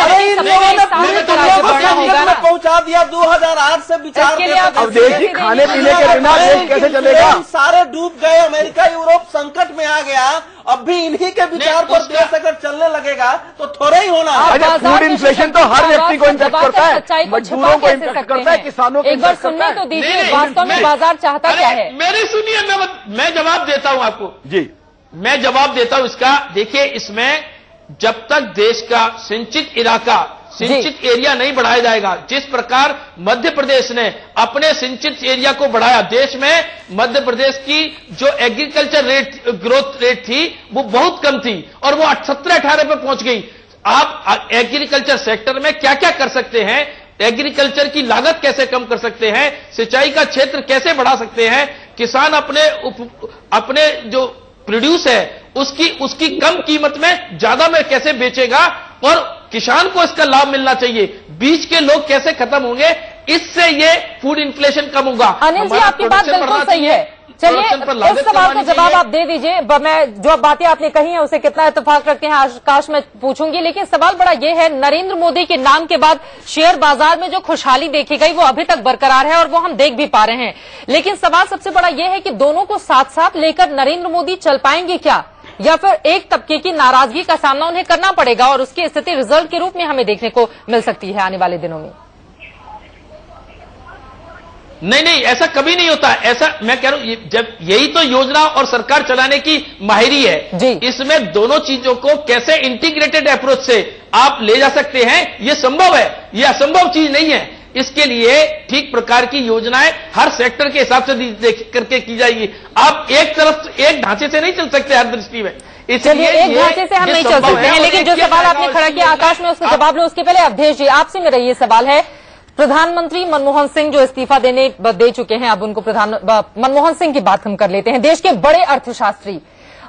पहुंचा दिया 2008 से विचार के लिए। अब देश की खाने पीने के बिना देश कैसे चलेगा? सारे डूब गए, अमेरिका यूरोप संकट में आ गया। अब भी इन्हीं के विचार पर देश अगर चलने लगेगा तो थोड़ा ही होना है। फूड इन्फ्लेशन तो हर व्यक्ति को इम्पैक्ट करता है, मजदूरों को इम्पैक्ट करता है, किसानों को एक बार सुनने तो दीजिए, वास्तव में बाजार चाहता क्या है। मेरी सुनिए, मैं जवाब देता हूं आपको जी, मैं जवाब देता हूं इसका। देखिए, इसमें जब तक देश का सिंचित इलाका, सिंचित एरिया नहीं बढ़ाया जाएगा, जिस प्रकार मध्य प्रदेश ने अपने सिंचित एरिया को बढ़ाया, देश में मध्य प्रदेश की जो एग्रीकल्चर ग्रोथ रेट थी वो बहुत कम थी और वो 17-18 पे पहुंच गई। आप एग्रीकल्चर सेक्टर में क्या क्या कर सकते हैं, एग्रीकल्चर की लागत कैसे कम कर सकते हैं, सिंचाई का क्षेत्र कैसे बढ़ा सकते हैं, किसान अपने जो प्रोड्यूस है उसकी कम कीमत में ज्यादा में कैसे बेचेगा और किसान को इसका लाभ मिलना चाहिए। बीच के लोग कैसे खत्म होंगे, इससे ये फूड इन्फ्लेशन कम होगा। अनिल जी, आपकी बात बिल्कुल सही है। चलिए, इस सवाल का जवाब आप दे दीजिए। मैं जो बातें आपने कही हैं उसे कितना इत्तेफाक रखते हैं आकाश में पूछूंगी, लेकिन सवाल बड़ा ये है, नरेंद्र मोदी के नाम के बाद शेयर बाजार में जो खुशहाली देखी गई वो अभी तक बरकरार है और वो हम देख भी पा रहे हैं। लेकिन सवाल सबसे बड़ा ये है कि दोनों को साथ साथ लेकर नरेंद्र मोदी चल पाएंगे क्या, या फिर एक तबके की नाराजगी का सामना उन्हें करना पड़ेगा और उसकी स्थिति रिजल्ट के रूप में हमें देखने को मिल सकती है आने वाले दिनों में। नहीं, ऐसा कभी नहीं होता। ऐसा मैं कह रहा हूं, जब यही तो योजना और सरकार चलाने की माहिरी है। इसमें दोनों चीजों को कैसे इंटीग्रेटेड अप्रोच से आप ले जा सकते हैं, ये संभव है, ये असंभव चीज नहीं है। इसके लिए ठीक प्रकार की योजनाएं हर सेक्टर के हिसाब से देख करके की जाएगी। आप एक तरफ एक ढांचे से नहीं चल सकते हर दृष्टि में। चलिए एक ढांचे से हम नहीं चल सकते हैं, लेकिन जो सवाल आपने खड़ा किया आकाश में उसका जवाब लो। उसके पहले अवधेश जी आपसे मेरा ये सवाल है, प्रधानमंत्री मनमोहन सिंह जो इस्तीफा दे चुके हैं, अब उनको मनमोहन सिंह की बात हम कर लेते हैं। देश के बड़े अर्थशास्त्री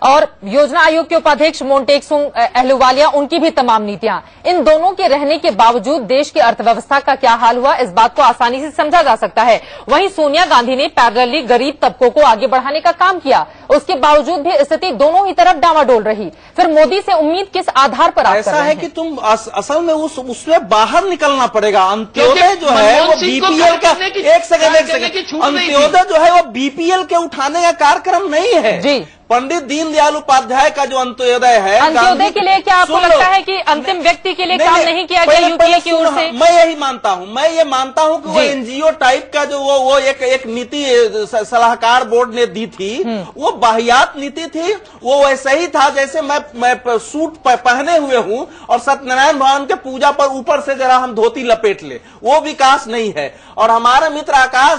और योजना आयोग के उपाध्यक्ष मोन्टेकसुंग अहलूवालिया, उनकी भी तमाम नीतियां, इन दोनों के रहने के बावजूद देश की अर्थव्यवस्था का क्या हाल हुआ, इस बात को आसानी से समझा जा सकता है। वहीं सोनिया गांधी ने पैरेलली गरीब तबकों को आगे बढ़ाने का काम किया, उसके बावजूद भी स्थिति दोनों ही तरफ डामाडोल रही। फिर मोदी से उम्मीद किस आधार पर आप ऐसा है कि तुम असल में उसमें बाहर निकलना पड़ेगा। अंत्योदय जो है वो बीपीएल का, एक सेकंड, अंत्योदय जो है वो बीपीएल के उठाने का कार्यक्रम नहीं है जी। पंडित दीनदयाल उपाध्याय का जो अंत्योदय है, अंत्योदय के लिए क्या आपको लगता है कि अंतिम व्यक्ति के लिए काम नहीं किया गया यूपीए की ओर से? मैं यही मानता हूं, मैं ये मानता हूं कि वो एनजीओ टाइप का जो वो एक नीति सलाहकार बोर्ड ने दी थी, वो वाहियात नीति थी। वो वैसे ही था जैसे मैं सूट पहने हुए हूं और सत्यनारायण भगवान के पूजा पर ऊपर से जरा हम धोती लपेट ले, वो विकास नहीं है। और हमारे मित्र आकाश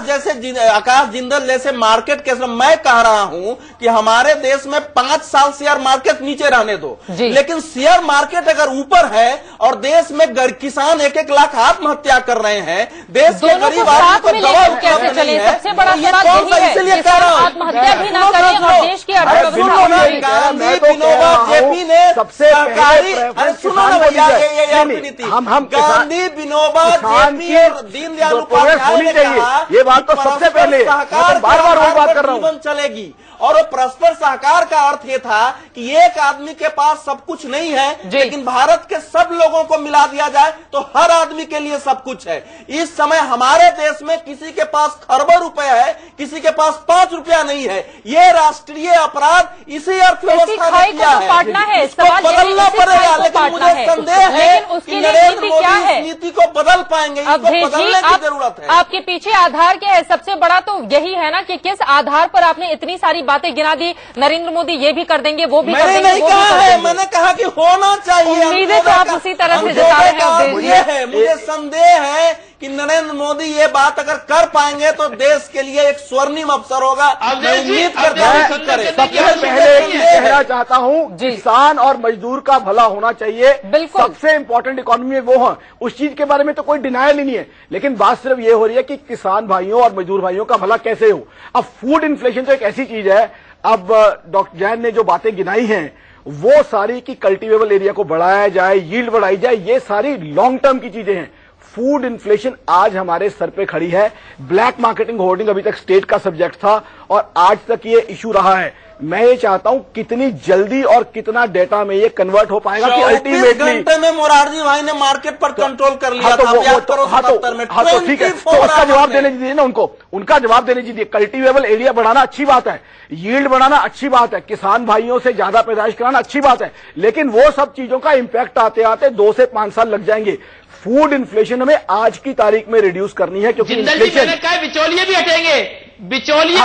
जिंदल जैसे मार्केट के, मैं कह रहा हूं कि हमारे देश में 5 साल शेयर मार्केट नीचे रहने दो, लेकिन शेयर मार्केट अगर ऊपर है और देश में किसान 1-1 लाख आत्महत्या कर रहे हैं, देश के गरीब आदमी को दवा कैसे चले? सबसे बड़ा सवाल यही है, इसलिए कह रहा हूं आत्महत्या भी ना करें और देश की अर्थव्यवस्था। गांधी विनोबा जेपी ने सहकारी, सुनो ना भैया, ये अर्थनीति, गांधी विनोबा जेपी और दीनदयाल उपाध्याय ने कहा ये बात तो सबसे पहले बार-बार बात कर रहा हूं, जीवन चलेगी। और वो परस्पर सहकार का अर्थ ये था कि एक आदमी के पास सब कुछ नहीं है, लेकिन भारत के सब लोगों को मिला दिया जाए तो हर आदमी के लिए सब कुछ है। इस समय हमारे देश में किसी के पास खरबों रुपए है, किसी के पास 5 रुपया नहीं है। ये राष्ट्रीय अपराध इसी अर्थव्यवस्था ने किया है, इसको बदलना पड़ेगा। लेकिन मुझे संदेह है कि नरेंद्र मोदी इस नीति को बदल पाएंगे, इसको बदलने की जरूरत है। आपके पीछे आधार क्या है? सबसे बड़ा तो यही है ना कि किस आधार पर आपने इतनी सारी बातें गिना दी, नरेंद्र मोदी ये भी कर देंगे, वो भी कर देंगे, नहीं कहा है, मैंने कहा कि होना चाहिए। उम्मीदें तो आप उसी तरह से जता रहे हैं। मुझे संदेह है कि नरेंद्र मोदी ये बात अगर कर पाएंगे तो देश के लिए एक स्वर्णिम अवसर होगा। मैं उम्मीद करता हूं। सबसे पहले कहना चाहता हूं, किसान और मजदूर का भला होना चाहिए, सबसे इंपॉर्टेंट इकोनॉमी में वो है, उस चीज के बारे में तो कोई डिनायल ही नहीं है। लेकिन बात सिर्फ ये हो रही है कि किसान भाइयों और मजदूर भाइयों का भला कैसे हो। अब फूड इन्फ्लेशन तो एक ऐसी चीज है, अब डॉक्टर जैन ने जो बातें गिनाई हैं वो सारी की कल्टीवेबल एरिया को बढ़ाया जाए, यील्ड बढ़ाई जाए, ये सारी लॉन्ग टर्म की चीजें हैं। फूड इन्फ्लेशन आज हमारे सर पे खड़ी है। ब्लैक मार्केटिंग होर्डिंग अभी तक स्टेट का सब्जेक्ट था और आज तक ये इशू रहा है। मैं ये चाहता हूं कितनी जल्दी और कितना डेटा में ये कन्वर्ट हो पाएगा कि अल्टीमेटली घंटे में मोरारजी भाई ने मार्केट पर कंट्रोल कर लिया था। तो ठीक है, तो उसका जवाब देने दीजिए ना उनको, उनका जवाब देने दीजिए। कल्टीवेबल एरिया बढ़ाना अच्छी बात है, यील्ड बढ़ाना अच्छी बात है, किसान भाइयों से ज्यादा पैदाइश कराना अच्छी बात है, लेकिन वो सब चीजों का इंपैक्ट आते आते 2 से 5 साल लग जाएंगे। फूड इन्फ्लेशन हमें आज की तारीख में रिड्यूस करनी है, क्योंकि इन्फ्लेशन बिचौलिए भी हटेंगे, बिचौलिए ये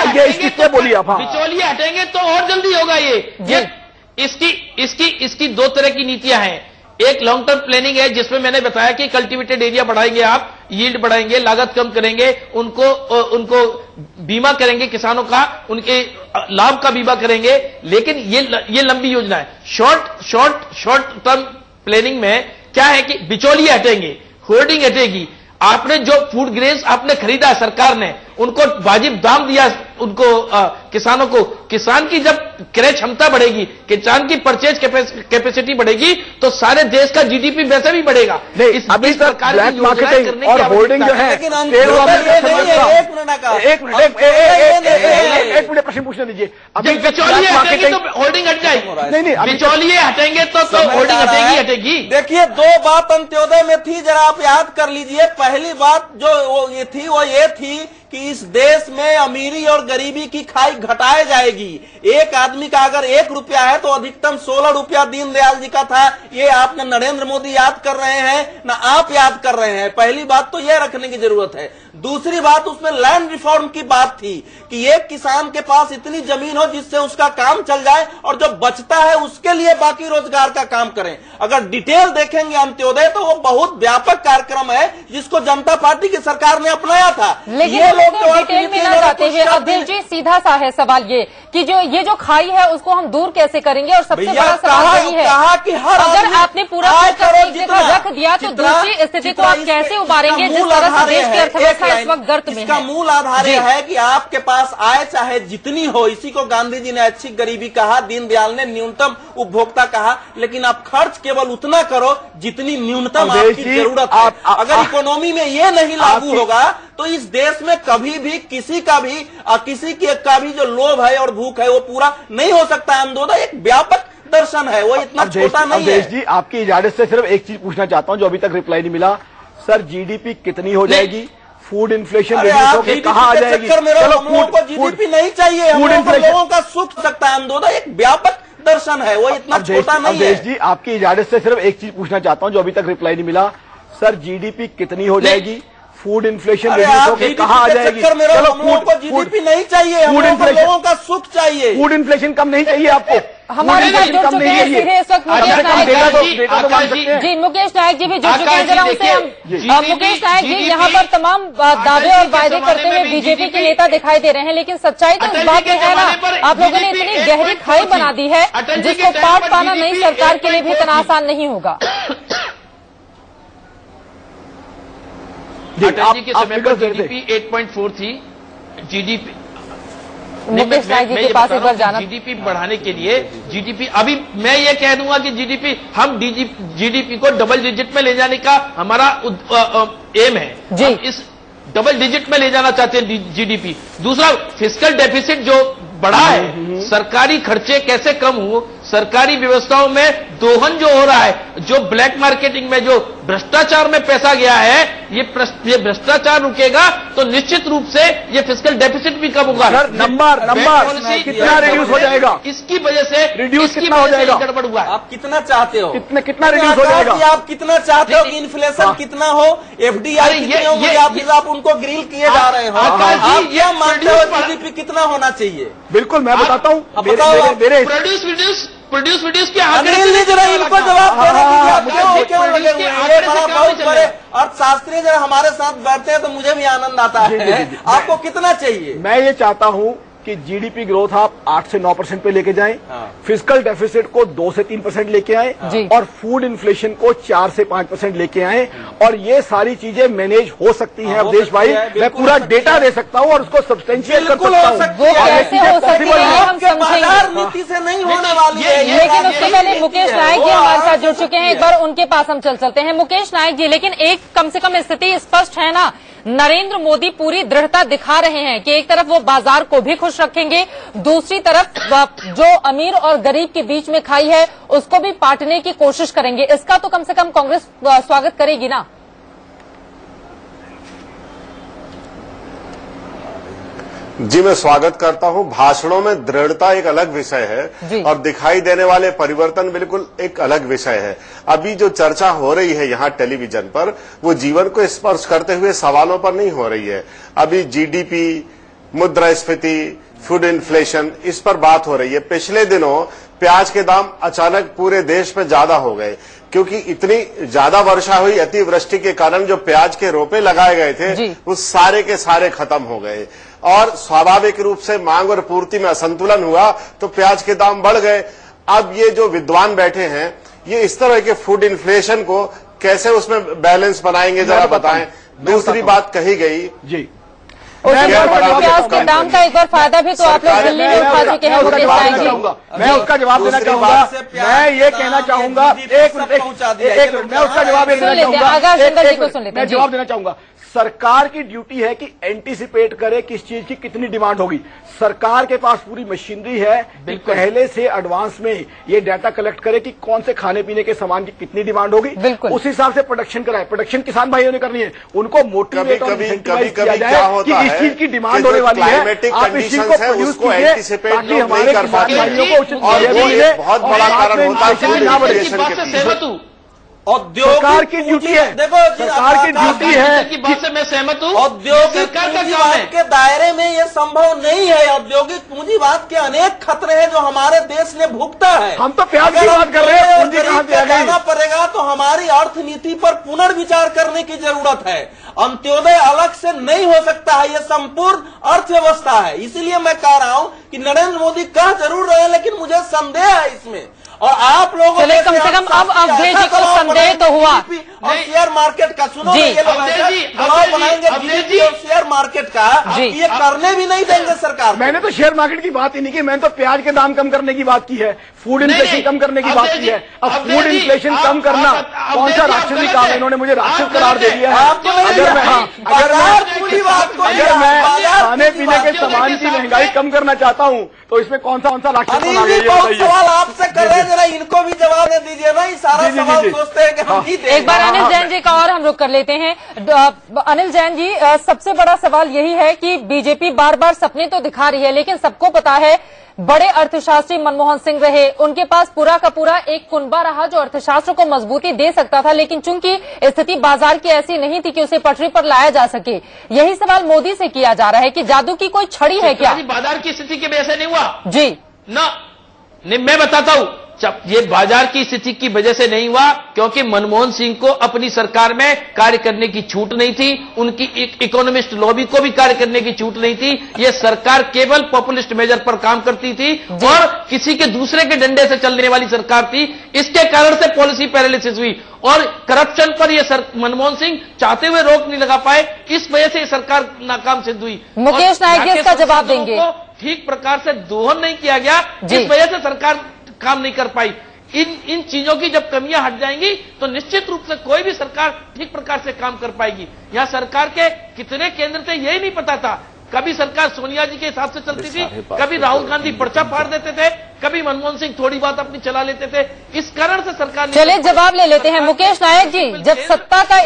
बोलिए आप, बिचौलिए हटेंगे तो और जल्दी होगा। ये इसकी 2 तरह की नीतियां हैं। एक लॉन्ग टर्म प्लानिंग है जिसमें मैंने बताया कि कल्टीवेटेड एरिया बढ़ाएंगे, आप यील्ड बढ़ाएंगे, लागत कम करेंगे, उनको बीमा करेंगे किसानों का, उनके लाभ का बीमा करेंगे। लेकिन ये लंबी योजना है। शॉर्ट टर्म प्लानिंग में क्या है कि बिचौलिए हटेंगे, होर्डिंग हटेगी। आपने जो फूड ग्रेन्स आपने खरीदा, सरकार ने उनको वाजिब दाम दिया, उनको किसानों को। किसान की जब क्रय क्षमता बढ़ेगी, किसान की परचेज कैपेसिटी बढ़ेगी, तो सारे देश का जीडीपी वैसे भी बढ़ेगा। अभी तक ब्लैक मार्केटिंग और होर्डिंग जो है, एक मिनट प्रश्न पूछने दीजिए। अभी बिचौलिए हटेंगे तो होर्डिंग हट जाएगी, नहीं बिचौलिए हटेंगे तो होर्डिंग हटेगी। देखिए, 2 बात अंत्योदय में थी, जरा आप याद कर लीजिए। पहली बात जो ये थी वो ये थी कि इस देश में अमीरी और गरीबी की खाई घटाई जाएगी। एक आदमी का अगर 1 रुपया है तो अधिकतम 16 रुपया दीनदयाल जी का था। ये आपने नरेंद्र मोदी याद कर रहे हैं ना, आप याद कर रहे हैं। पहली बात तो यह रखने की जरूरत है। दूसरी बात, उसमें लैंड रिफॉर्म की बात थी कि एक किसान के पास इतनी जमीन हो जिससे उसका काम चल जाए और जो बचता है उसके लिए बाकी रोजगार का काम करें। अगर डिटेल देखेंगे अंत्योदय तो वो बहुत व्यापक कार्यक्रम है जिसको जनता पार्टी की सरकार ने अपनाया था। लेकिन ये लोग तो डिटेल में ना जाते हुए अब्दुल जी, सीधा सा है सवाल ये कि ये जो खाई है उसको हम दूर कैसे करेंगे, और सबसे बड़ा सवाल यही है कि अगर आपने पूरा रख दिया तो दूसरी स्थिति को आप कैसे उबारेंगे जिस तरह से देश की अर्थव्यवस्था इस वक्त गर्त में है। इसका मूल आधार यह है कि आपके पास आय चाहे जितनी हो, इसी को गांधी जी ने अच्छी गरीबी कहा, दीनदयाल ने न्यूनतम उपभोक्ता कहा, लेकिन आप खर्च केवल उतना करो जितनी न्यूनतम आपकी जरूरत है। अगर इकोनॉमी में ये नहीं लागू होगा तो इस देश में कभी भी किसी का भी जो लोभ है और भूख है वो पूरा नहीं हो सकता। अंत्योदय एक व्यापक दर्शन है, वो इतना छोटा नहीं है। जी, आपकी इजाजत से सिर्फ एक चीज पूछना चाहता हूं जो अभी तक रिप्लाई नहीं मिला। सर, जीडीपी कितनी हो जाएगी? फूड इन्फ्लेशन कहाँ आ जाएगी? चलो, जीडीपी नहीं चाहिए, लोगों का सुख सकता है। अंत्योदय एक व्यापक दर्शन है, वो इतना छोटा नहीं है। जी, आपकी इजाजत से सिर्फ एक चीज पूछना चाहता हूं जो अभी तक रिप्लाई नहीं मिला। सर, जीडीपी कितनी हो जाएगी? फूड इन्फ्लेशन कहाँ आ जाएगी? चलो, जीडीपी नहीं चाहिए, लोगों का सुख चाहिए। फूड इन्फ्लेशन कम नहीं चाहिए आपको? हमारे साथ जुड़ चुके हैं सीधे इस वक्त मुकेश नायक जी। मुकेश नायक जी भी जुड़ चुके हैं, जरा उनसे हम मुकेश नायक जी, यहाँ पर तमाम दावे और वायदे करते हुए बीजेपी के नेता दिखाई दे रहे हैं, लेकिन सच्चाई तो इस बात में है ना, आप लोगों ने इतनी गहरी खाई बना दी है जिसको पार पाना नई सरकार के लिए भी इतना आसान नहीं होगा। अटल जी के समय पर जीडीपी 8.4 थी। जीडीपी मुकेश नायक जी के पास एक बार जाना, जीडीपी बढ़ाने के लिए जीडीपी, अभी मैं ये कह दूंगा कि जीडीपी, हम जीडीपी को डबल डिजिट में ले जाने का हमारा एम है। हम इस डबल डिजिट में ले जाना चाहते हैं जीडीपी। दूसरा, फिस्कल डेफिसिट जो बढ़ा है, सरकारी खर्चे कैसे कम हो, सरकारी व्यवस्थाओं में दोहन जो हो रहा है, जो ब्लैक मार्केटिंग में जो भ्रष्टाचार में पैसा गया है, ये भ्रष्टाचार रुकेगा तो निश्चित रूप से ये फिस्कल डेफिसिट भी कम होगा। नंबर कितना रिड्यूस हो जाएगा? इसकी वजह से रिड्यूस कितना हो जाएगा? गड़बड़ हुआ। आप कितना चाहते हो? कितना रिड्यूस हो जाएगा? आप कितना चाहते हो कि इन्फ्लेशन कितना हो, एफडीआई कितने होंगे, आप उनको ग्रिल किए जा रहे हो। आप क्या मानते हो जीडीपी कितना होना चाहिए? बिल्कुल, मैं बताता हूँ। प्रोड्यूस की इनको जवाब देने अर्थशास्त्री जब हमारे साथ बैठते हैं तो मुझे भी आनंद आता है। आपको कितना चाहिए? मैं ये चाहता हूँ कि जीडीपी ग्रोथ आप 8 से 9% पे लेके जाएं, फिस्कल डेफिसिट को 2 से 3% लेके आए और फूड इन्फ्लेशन को 4 से 5% लेके आए, और ये सारी चीजें मैनेज हो सकती हैं। अवधेश भाई, मैं पूरा डेटा दे सकता हूँ और उसको सब्सटेंशिएट कर सकता हूँ। वो कैसे हो सकती है हम समझेंगे, नीति से नहीं होने वाली है। लेकिन उससे पहले मुकेश नायक जी हमारे साथ जुड़ चुके हैं, एक बार उनके पास हम चलते हैं। मुकेश नायक जी, लेकिन एक कम से कम स्थिति स्पष्ट है ना, नरेंद्र मोदी पूरी दृढ़ता दिखा रहे हैं कि एक तरफ वो बाजार को भी खुश रखेंगे, दूसरी तरफ जो अमीर और गरीब के बीच में खाई है उसको भी पाटने की कोशिश करेंगे। इसका तो कम से कम कांग्रेस स्वागत करेगी ना? जी, मैं स्वागत करता हूं। भाषणों में दृढ़ता एक अलग विषय है और दिखाई देने वाले परिवर्तन बिल्कुल एक अलग विषय है। अभी जो चर्चा हो रही है यहाँ टेलीविजन पर, वो जीवन को स्पर्श करते हुए सवालों पर नहीं हो रही है। अभी जीडीपी, मुद्रास्फीति, फूड इन्फ्लेशन, इस पर बात हो रही है। पिछले दिनों प्याज के दाम अचानक पूरे देश में ज्यादा हो गए क्योंकि इतनी ज्यादा वर्षा हुई, अतिवृष्टि के कारण जो प्याज के रोपे लगाए गए थे वो सारे के सारे खत्म हो गए और स्वाभाविक रूप से मांग और पूर्ति में असंतुलन हुआ तो प्याज के दाम बढ़ गए। अब ये जो विद्वान बैठे हैं, ये इस तरह के फूड इन्फ्लेशन को कैसे उसमें बैलेंस बनाएंगे, जरा बताएं। दूसरी बात कही गई जी, प्याज के दाम का एक बार फायदा भी तो आप लोग दिल्ली में उठा चुके हैं। मैं उसका जवाब देना चाहूंगा। मैं ये कहना चाहूंगा, एक मिनट, मैं उसका जवाब देना चाहूंगा। मैं जवाब देना चाहूंगा। सरकार की ड्यूटी है कि एंटीसिपेट करे किस चीज की कितनी डिमांड होगी। सरकार के पास पूरी मशीनरी है कि पहले से एडवांस में ये डाटा कलेक्ट करे कि कौन से खाने पीने के सामान की कितनी डिमांड होगी, उस हिसाब से प्रोडक्शन कराए। प्रोडक्शन किसान भाइयों ने करनी है, उनको मोटिवेट और इंसेंटिवाइज किया जाए कि इस चीज की डिमांड होने वाली है, आप इस चीज को प्रोड्यूस कीजिए ताकि हमारे किसान भाइयों को उचित बहुत बड़ा कारण होता है। सरकार की ड्यूटी है, देखो सरकार की ड्यूटी है की बात से मैं सहमत हूँ। औद्योगिक पूंजीवाद के दायरे में ये संभव नहीं है। औद्योगिक पूंजीवाद के अनेक खतरे हैं जो हमारे देश ने भुगता है। हम तो प्याज की बात कर रहे हैं, पूंजी कहां से आ गई? कहना पड़ेगा तो हमारी अर्थनीति पर पुनर्विचार करने की जरूरत है। अंत्योदय अलग से नहीं हो सकता है, ये संपूर्ण अर्थव्यवस्था है। इसीलिए मैं कह रहा हूं कि नरेंद्र मोदी कह जरूर रहे हैं, लेकिन मुझे संदेह है इसमें। और आप लोगों चले कम से कम अब अवधेश जी को संदेह तो हुआ। और शेयर मार्केट का सुनो, ये लोग दबाव बनाएंगे जीडीपी और शेयर मार्केट का, ये करने भी नहीं देंगे सरकार। मैंने तो शेयर मार्केट की बात ही नहीं की, मैंने तो प्याज के दाम कम करने की बात की है, फूड इन्फ्लेशन कम करने की बात की है। अब फूड इन्फ्लेशन कम करना कौन सा राक्षसी काम है? इन्होंने मुझे राक्षस करार दे दिया है। अगर मैं खाने पीने के सामान की महंगाई कम करना चाहता हूँ तो इसमें कौन सा राक्षस बना गया? सवाल आपसे कर रहे हैं, जरा इनको भी जवाब दे दीजिए ना। सारा सवाल सोचते हैं कि हम ही एक बार अनिल जैन जी का और हम रुक कर लेते हैं। अनिल जैन जी, सबसे बड़ा सवाल यही है कि बीजेपी बार बार सपने तो दिखा रही है, लेकिन सबको पता है बड़े अर्थशास्त्री मनमोहन सिंह रहे, उनके पास पूरा का पूरा एक कुनबा रहा जो अर्थशास्त्र को मजबूती दे सकता था, लेकिन चूंकि स्थिति बाजार की ऐसी नहीं थी कि उसे पटरी पर लाया जा सके। यही सवाल मोदी से किया जा रहा है कि जादू की कोई छड़ी है क्या? बाजार की स्थिति की वजह से नहीं हुआ जी ना, मैं बताता हूं। ये बाजार की स्थिति की वजह से नहीं हुआ क्योंकि मनमोहन सिंह को अपनी सरकार में कार्य करने की छूट नहीं थी, उनकी इकोनॉमिस्ट लॉबी को भी कार्य करने की छूट नहीं थी। ये सरकार केवल पॉपुलिस्ट मेजर पर काम करती थी और किसी के दूसरे के डंडे से चलने वाली सरकार थी। इसके कारण से पॉलिसी पैरालिसिस हुई और करप्शन पर ये मनमोहन सिंह चाहते हुए रोक नहीं लगा पाए, इस वजह से सरकार नाकाम सिद्ध हुई। मुकेश नायक जी इसका जवाब देंगे। ठीक प्रकार से दोहन नहीं किया गया, इस वजह से सरकार काम नहीं कर पाई। इन चीजों की जब कमियां हट जाएंगी तो निश्चित रूप से कोई भी सरकार ठीक प्रकार से काम कर पाएगी। यहां सरकार के कितने केंद्र थे यही नहीं पता था। कभी सरकार सोनिया जी के हिसाब से चलती थी, कभी राहुल गांधी पर्चा फाड़ देते थे, कभी मनमोहन सिंह थोड़ी बात अपनी चला लेते थे। इस कारण से सरकार चलिए जवाब ले लेते हैं। मुकेश नायक जी, जब सत्ता का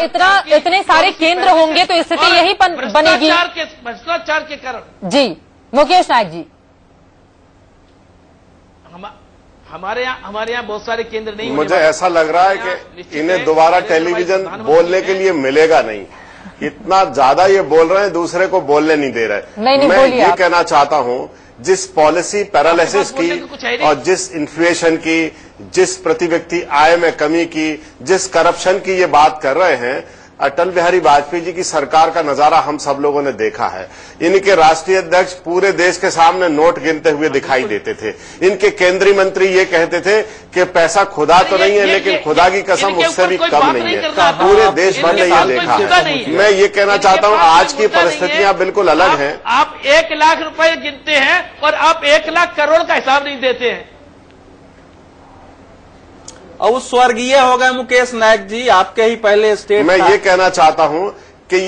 इतने सारे केंद्र होंगे तो स्थिति यही बनेगी भ्रष्टाचार के कारण। जी मुकेश नायक जी, हमारे यहाँ बहुत सारे केंद्र नहीं। मुझे ऐसा लग रहा है कि इन्हें दोबारा टेलीविजन बोलने के लिए मिलेगा नहीं। इतना ज्यादा ये बोल रहे हैं, दूसरे को बोलने नहीं दे रहे। मैं ये कहना चाहता हूं, जिस पॉलिसी पैरालिसिस की और जिस इन्फ्लेशन की, जिस प्रति व्यक्ति आय में कमी की, जिस करप्शन की ये बात कर रहे हैं, अटल बिहारी वाजपेयी जी की सरकार का नजारा हम सब लोगों ने देखा है। इनके राष्ट्रीय अध्यक्ष पूरे देश के सामने नोट गिनते हुए दिखाई देते थे। इनके केंद्रीय मंत्री ये कहते थे कि पैसा खुदा तो नहीं है, लेकिन खुदा की कसम उससे भी कम नहीं है। पूरे देश भर ने ये देखा है। मैं ये कहना चाहता हूँ, आज की परिस्थितियां बिल्कुल अलग हैं। आप 1 लाख रुपए गिनते हैं और आप 1 लाख करोड़ का हिसाब नहीं देते हैं। और स्वर्गीय हो गए मुकेश नायक जी, आपके ही पहले स्टेट। मैं ये कहना चाहता हूं कि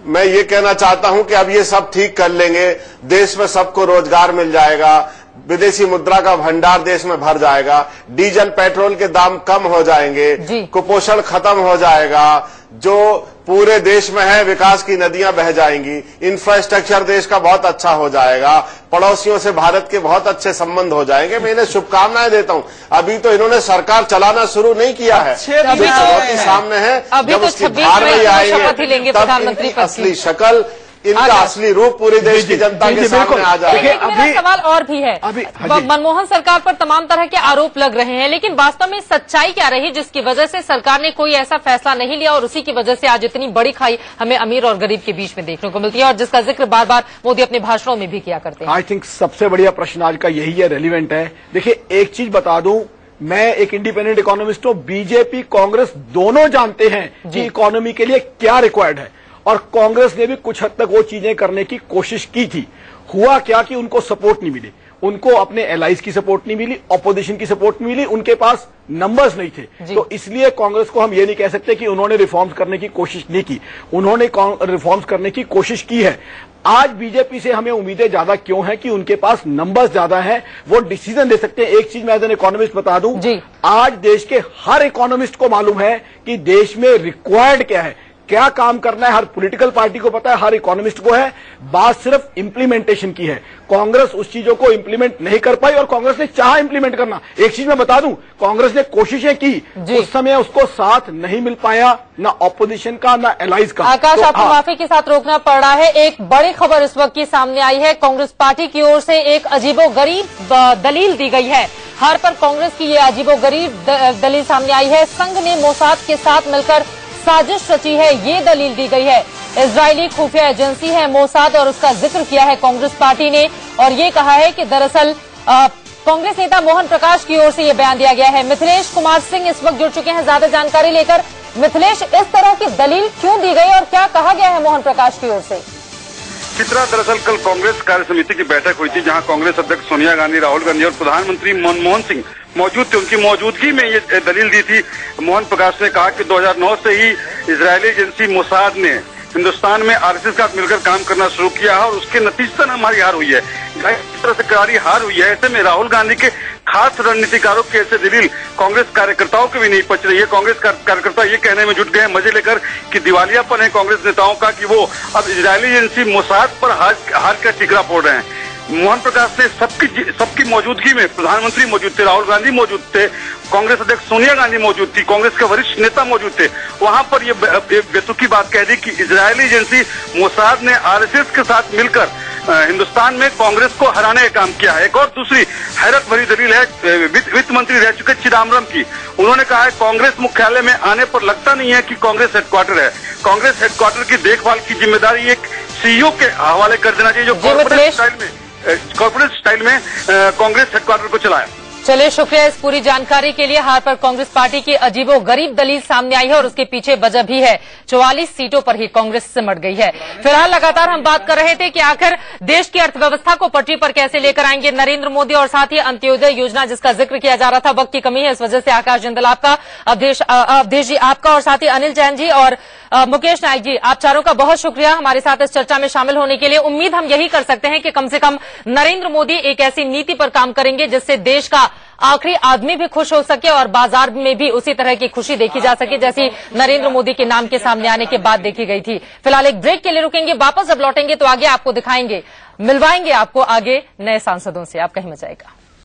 मैं ये कहना चाहता हूं कि अब ये सब ठीक कर लेंगे, देश में सबको रोजगार मिल जाएगा, विदेशी मुद्रा का भंडार देश में भर जाएगा, डीजल पेट्रोल के दाम कम हो जाएंगे, कुपोषण खत्म हो जाएगा, जो पूरे देश में है विकास की नदियां बह जाएंगी, इंफ्रास्ट्रक्चर देश का बहुत अच्छा हो जाएगा, पड़ोसियों से भारत के बहुत अच्छे संबंध हो जाएंगे। मैं इन्हें शुभकामनाएं देता हूं। अभी तो इन्होंने सरकार चलाना शुरू नहीं किया है, जो चुनौती सामने है, जब उसकी धार में आएंगे तब इनकी असली शक्ल, इनका असली रूप पूरे देश की जनता के सामने आ जाएगा। मेरा सवाल और भी है, मनमोहन सरकार पर तमाम तरह के आरोप लग रहे हैं, लेकिन वास्तव में सच्चाई क्या रही जिसकी वजह से सरकार ने कोई ऐसा फैसला नहीं लिया और उसी की वजह से आज इतनी बड़ी खाई हमें अमीर और गरीब के बीच में देखने को मिलती है और जिसका जिक्र बार बार मोदी अपने भाषणों में भी किया करते हैं। आई थिंक सबसे बढ़िया प्रश्न आज का यही है, रेलिवेंट है। देखिए एक चीज बता दूं, मैं एक इंडिपेंडेंट इकोनॉमिस्ट हूं, बीजेपी कांग्रेस दोनों जानते हैं कि इकोनॉमी के लिए क्या रिक्वायर्ड है और कांग्रेस ने भी कुछ हद तक वो चीजें करने की कोशिश की थी। हुआ क्या कि उनको सपोर्ट नहीं मिली, उनको अपने एलाइज की सपोर्ट नहीं मिली, ऑपोजिशन की सपोर्ट नहीं मिली, उनके पास नंबर्स नहीं थे। तो इसलिए कांग्रेस को हम ये नहीं कह सकते कि उन्होंने रिफॉर्म्स करने की कोशिश नहीं की, उन्होंने रिफॉर्म्स करने की कोशिश की है। आज बीजेपी से हमें उम्मीदें ज्यादा क्यों हैं कि उनके पास नंबर्स ज्यादा हैं, वो डिसीजन दे सकते हैं। एक चीज मैं एज एन इकोनॉमिस्ट बता दूं, आज देश के हर इकोनॉमिस्ट को मालूम है कि देश में रिक्वायर्ड क्या है, क्या काम करना है हर पॉलिटिकल पार्टी को पता है, हर इकोनॉमिस्ट को है। बात सिर्फ इंप्लीमेंटेशन की है। कांग्रेस उस चीजों को इंप्लीमेंट नहीं कर पाई और कांग्रेस ने चाहा इंप्लीमेंट करना। एक चीज मैं बता दूं, कांग्रेस ने कोशिशें की, उस समय उसको साथ नहीं मिल पाया, ना ऑपोजिशन का ना एलाइज का। आकाश, आपको माफी के साथ रोकना पड़ रहा है। एक बड़ी खबर इस वक्त की सामने आई है। कांग्रेस पार्टी की ओर से एक अजीबोगरीब दलील दी गई है। हार पर कांग्रेस की ये अजीबोगरीब दलील सामने आई है। संघ ने मोसाद के साथ मिलकर साजिश रची है, ये दलील दी गई है। इजरायली खुफिया एजेंसी है मोसाद और उसका जिक्र किया है कांग्रेस पार्टी ने और ये कहा है कि दरअसल कांग्रेस नेता मोहन प्रकाश की ओर से ये बयान दिया गया है। मिथिलेश कुमार सिंह इस वक्त जुड़ चुके हैं ज्यादा जानकारी लेकर। मिथिलेश, इस तरह की दलील क्यों दी गई और क्या कहा गया है मोहन प्रकाश की ओर से? चित्रा, दरअसल कल कांग्रेस कार्य समिति की बैठक हुई थी जहां कांग्रेस अध्यक्ष सोनिया गांधी, राहुल गांधी और प्रधानमंत्री मनमोहन सिंह मौजूद थे। उनकी मौजूदगी में ये दलील दी थी। मोहन प्रकाश ने कहा कि 2009 से ही इजरायली एजेंसी मोसाद ने हिंदुस्तान में आरएसएस के साथ मिलकर काम करना शुरू किया है और उसके नतीजतन हमारी हार हुई है। इस तरह से करारी हार हुई है। ऐसे में राहुल गांधी के खास रणनीतिकारों के ऐसे दलील कांग्रेस कार्यकर्ताओं के भी नहीं पच रही है। कांग्रेस कार्यकर्ता ये कहने में जुट गए हैं मजे लेकर कि दिवालियापन है कांग्रेस नेताओं का कि वो अब इजरायली एजेंसी मोसाद पर हार का टिकरा फोड़ रहे हैं। मोहन प्रकाश ने सबकी मौजूदगी में प्रधानमंत्री मौजूद थे, राहुल गांधी मौजूद थे, कांग्रेस अध्यक्ष सोनिया गांधी मौजूद थी, कांग्रेस के वरिष्ठ नेता मौजूद थे। वहां पर ये बेतुकी बात कह दी कि इजरायली एजेंसी मोसाद ने आरएसएस के साथ मिलकर हिंदुस्तान में कांग्रेस को हराने का काम किया है। एक और दूसरी हैरत भरी दलील है वित्त मंत्री रह चुके चिदम्बरम की। उन्होंने कहा है कांग्रेस मुख्यालय में आने पर लगता नहीं है कि कांग्रेस हेडक्वार्टर है। कांग्रेस हेडक्वार्टर की देखभाल की जिम्मेदारी एक सीईओ के हवाले कर देना चाहिए जो कॉर्पोरेट स्टाइल में कांग्रेस हेडक्वार्टर को चलाया। चलिए, शुक्रिया इस पूरी जानकारी के लिए। हार पर कांग्रेस पार्टी की अजीबोगरीब दलील सामने आई है और उसके पीछे वजह भी है। 44 सीटों पर ही कांग्रेस सिमट गई है। फिलहाल लगातार हम बात कर रहे थे कि आखिर देश की अर्थव्यवस्था को पटरी पर कैसे लेकर आएंगे नरेंद्र मोदी और साथ ही अंत्योदय योजना जिसका जिक्र किया जा रहा था। वक्त की कमी है, इस वजह से आकाश जिंदल आपका, अवधेश जी आपका और साथ ही अनिल जैन जी और मुकेश नाइक जी, आप चारों का बहुत शुक्रिया हमारे साथ इस चर्चा में शामिल होने के लिए। उम्मीद हम यही कर सकते हैं कि कम से कम नरेंद्र मोदी एक ऐसी नीति पर काम करेंगे जिससे देश का आखिरी आदमी भी खुश हो सके और बाजार में भी उसी तरह की खुशी देखी जा सके जैसी नरेंद्र मोदी के नाम के सामने आने के बाद देखी गई थी। फिलहाल एक ब्रेक के लिए रुकेंगे, वापस जब लौटेंगे तो आगे आपको दिखाएंगे, मिलवाएंगे आपको आगे नए सांसदों से। आप कहीं मत जाएगा।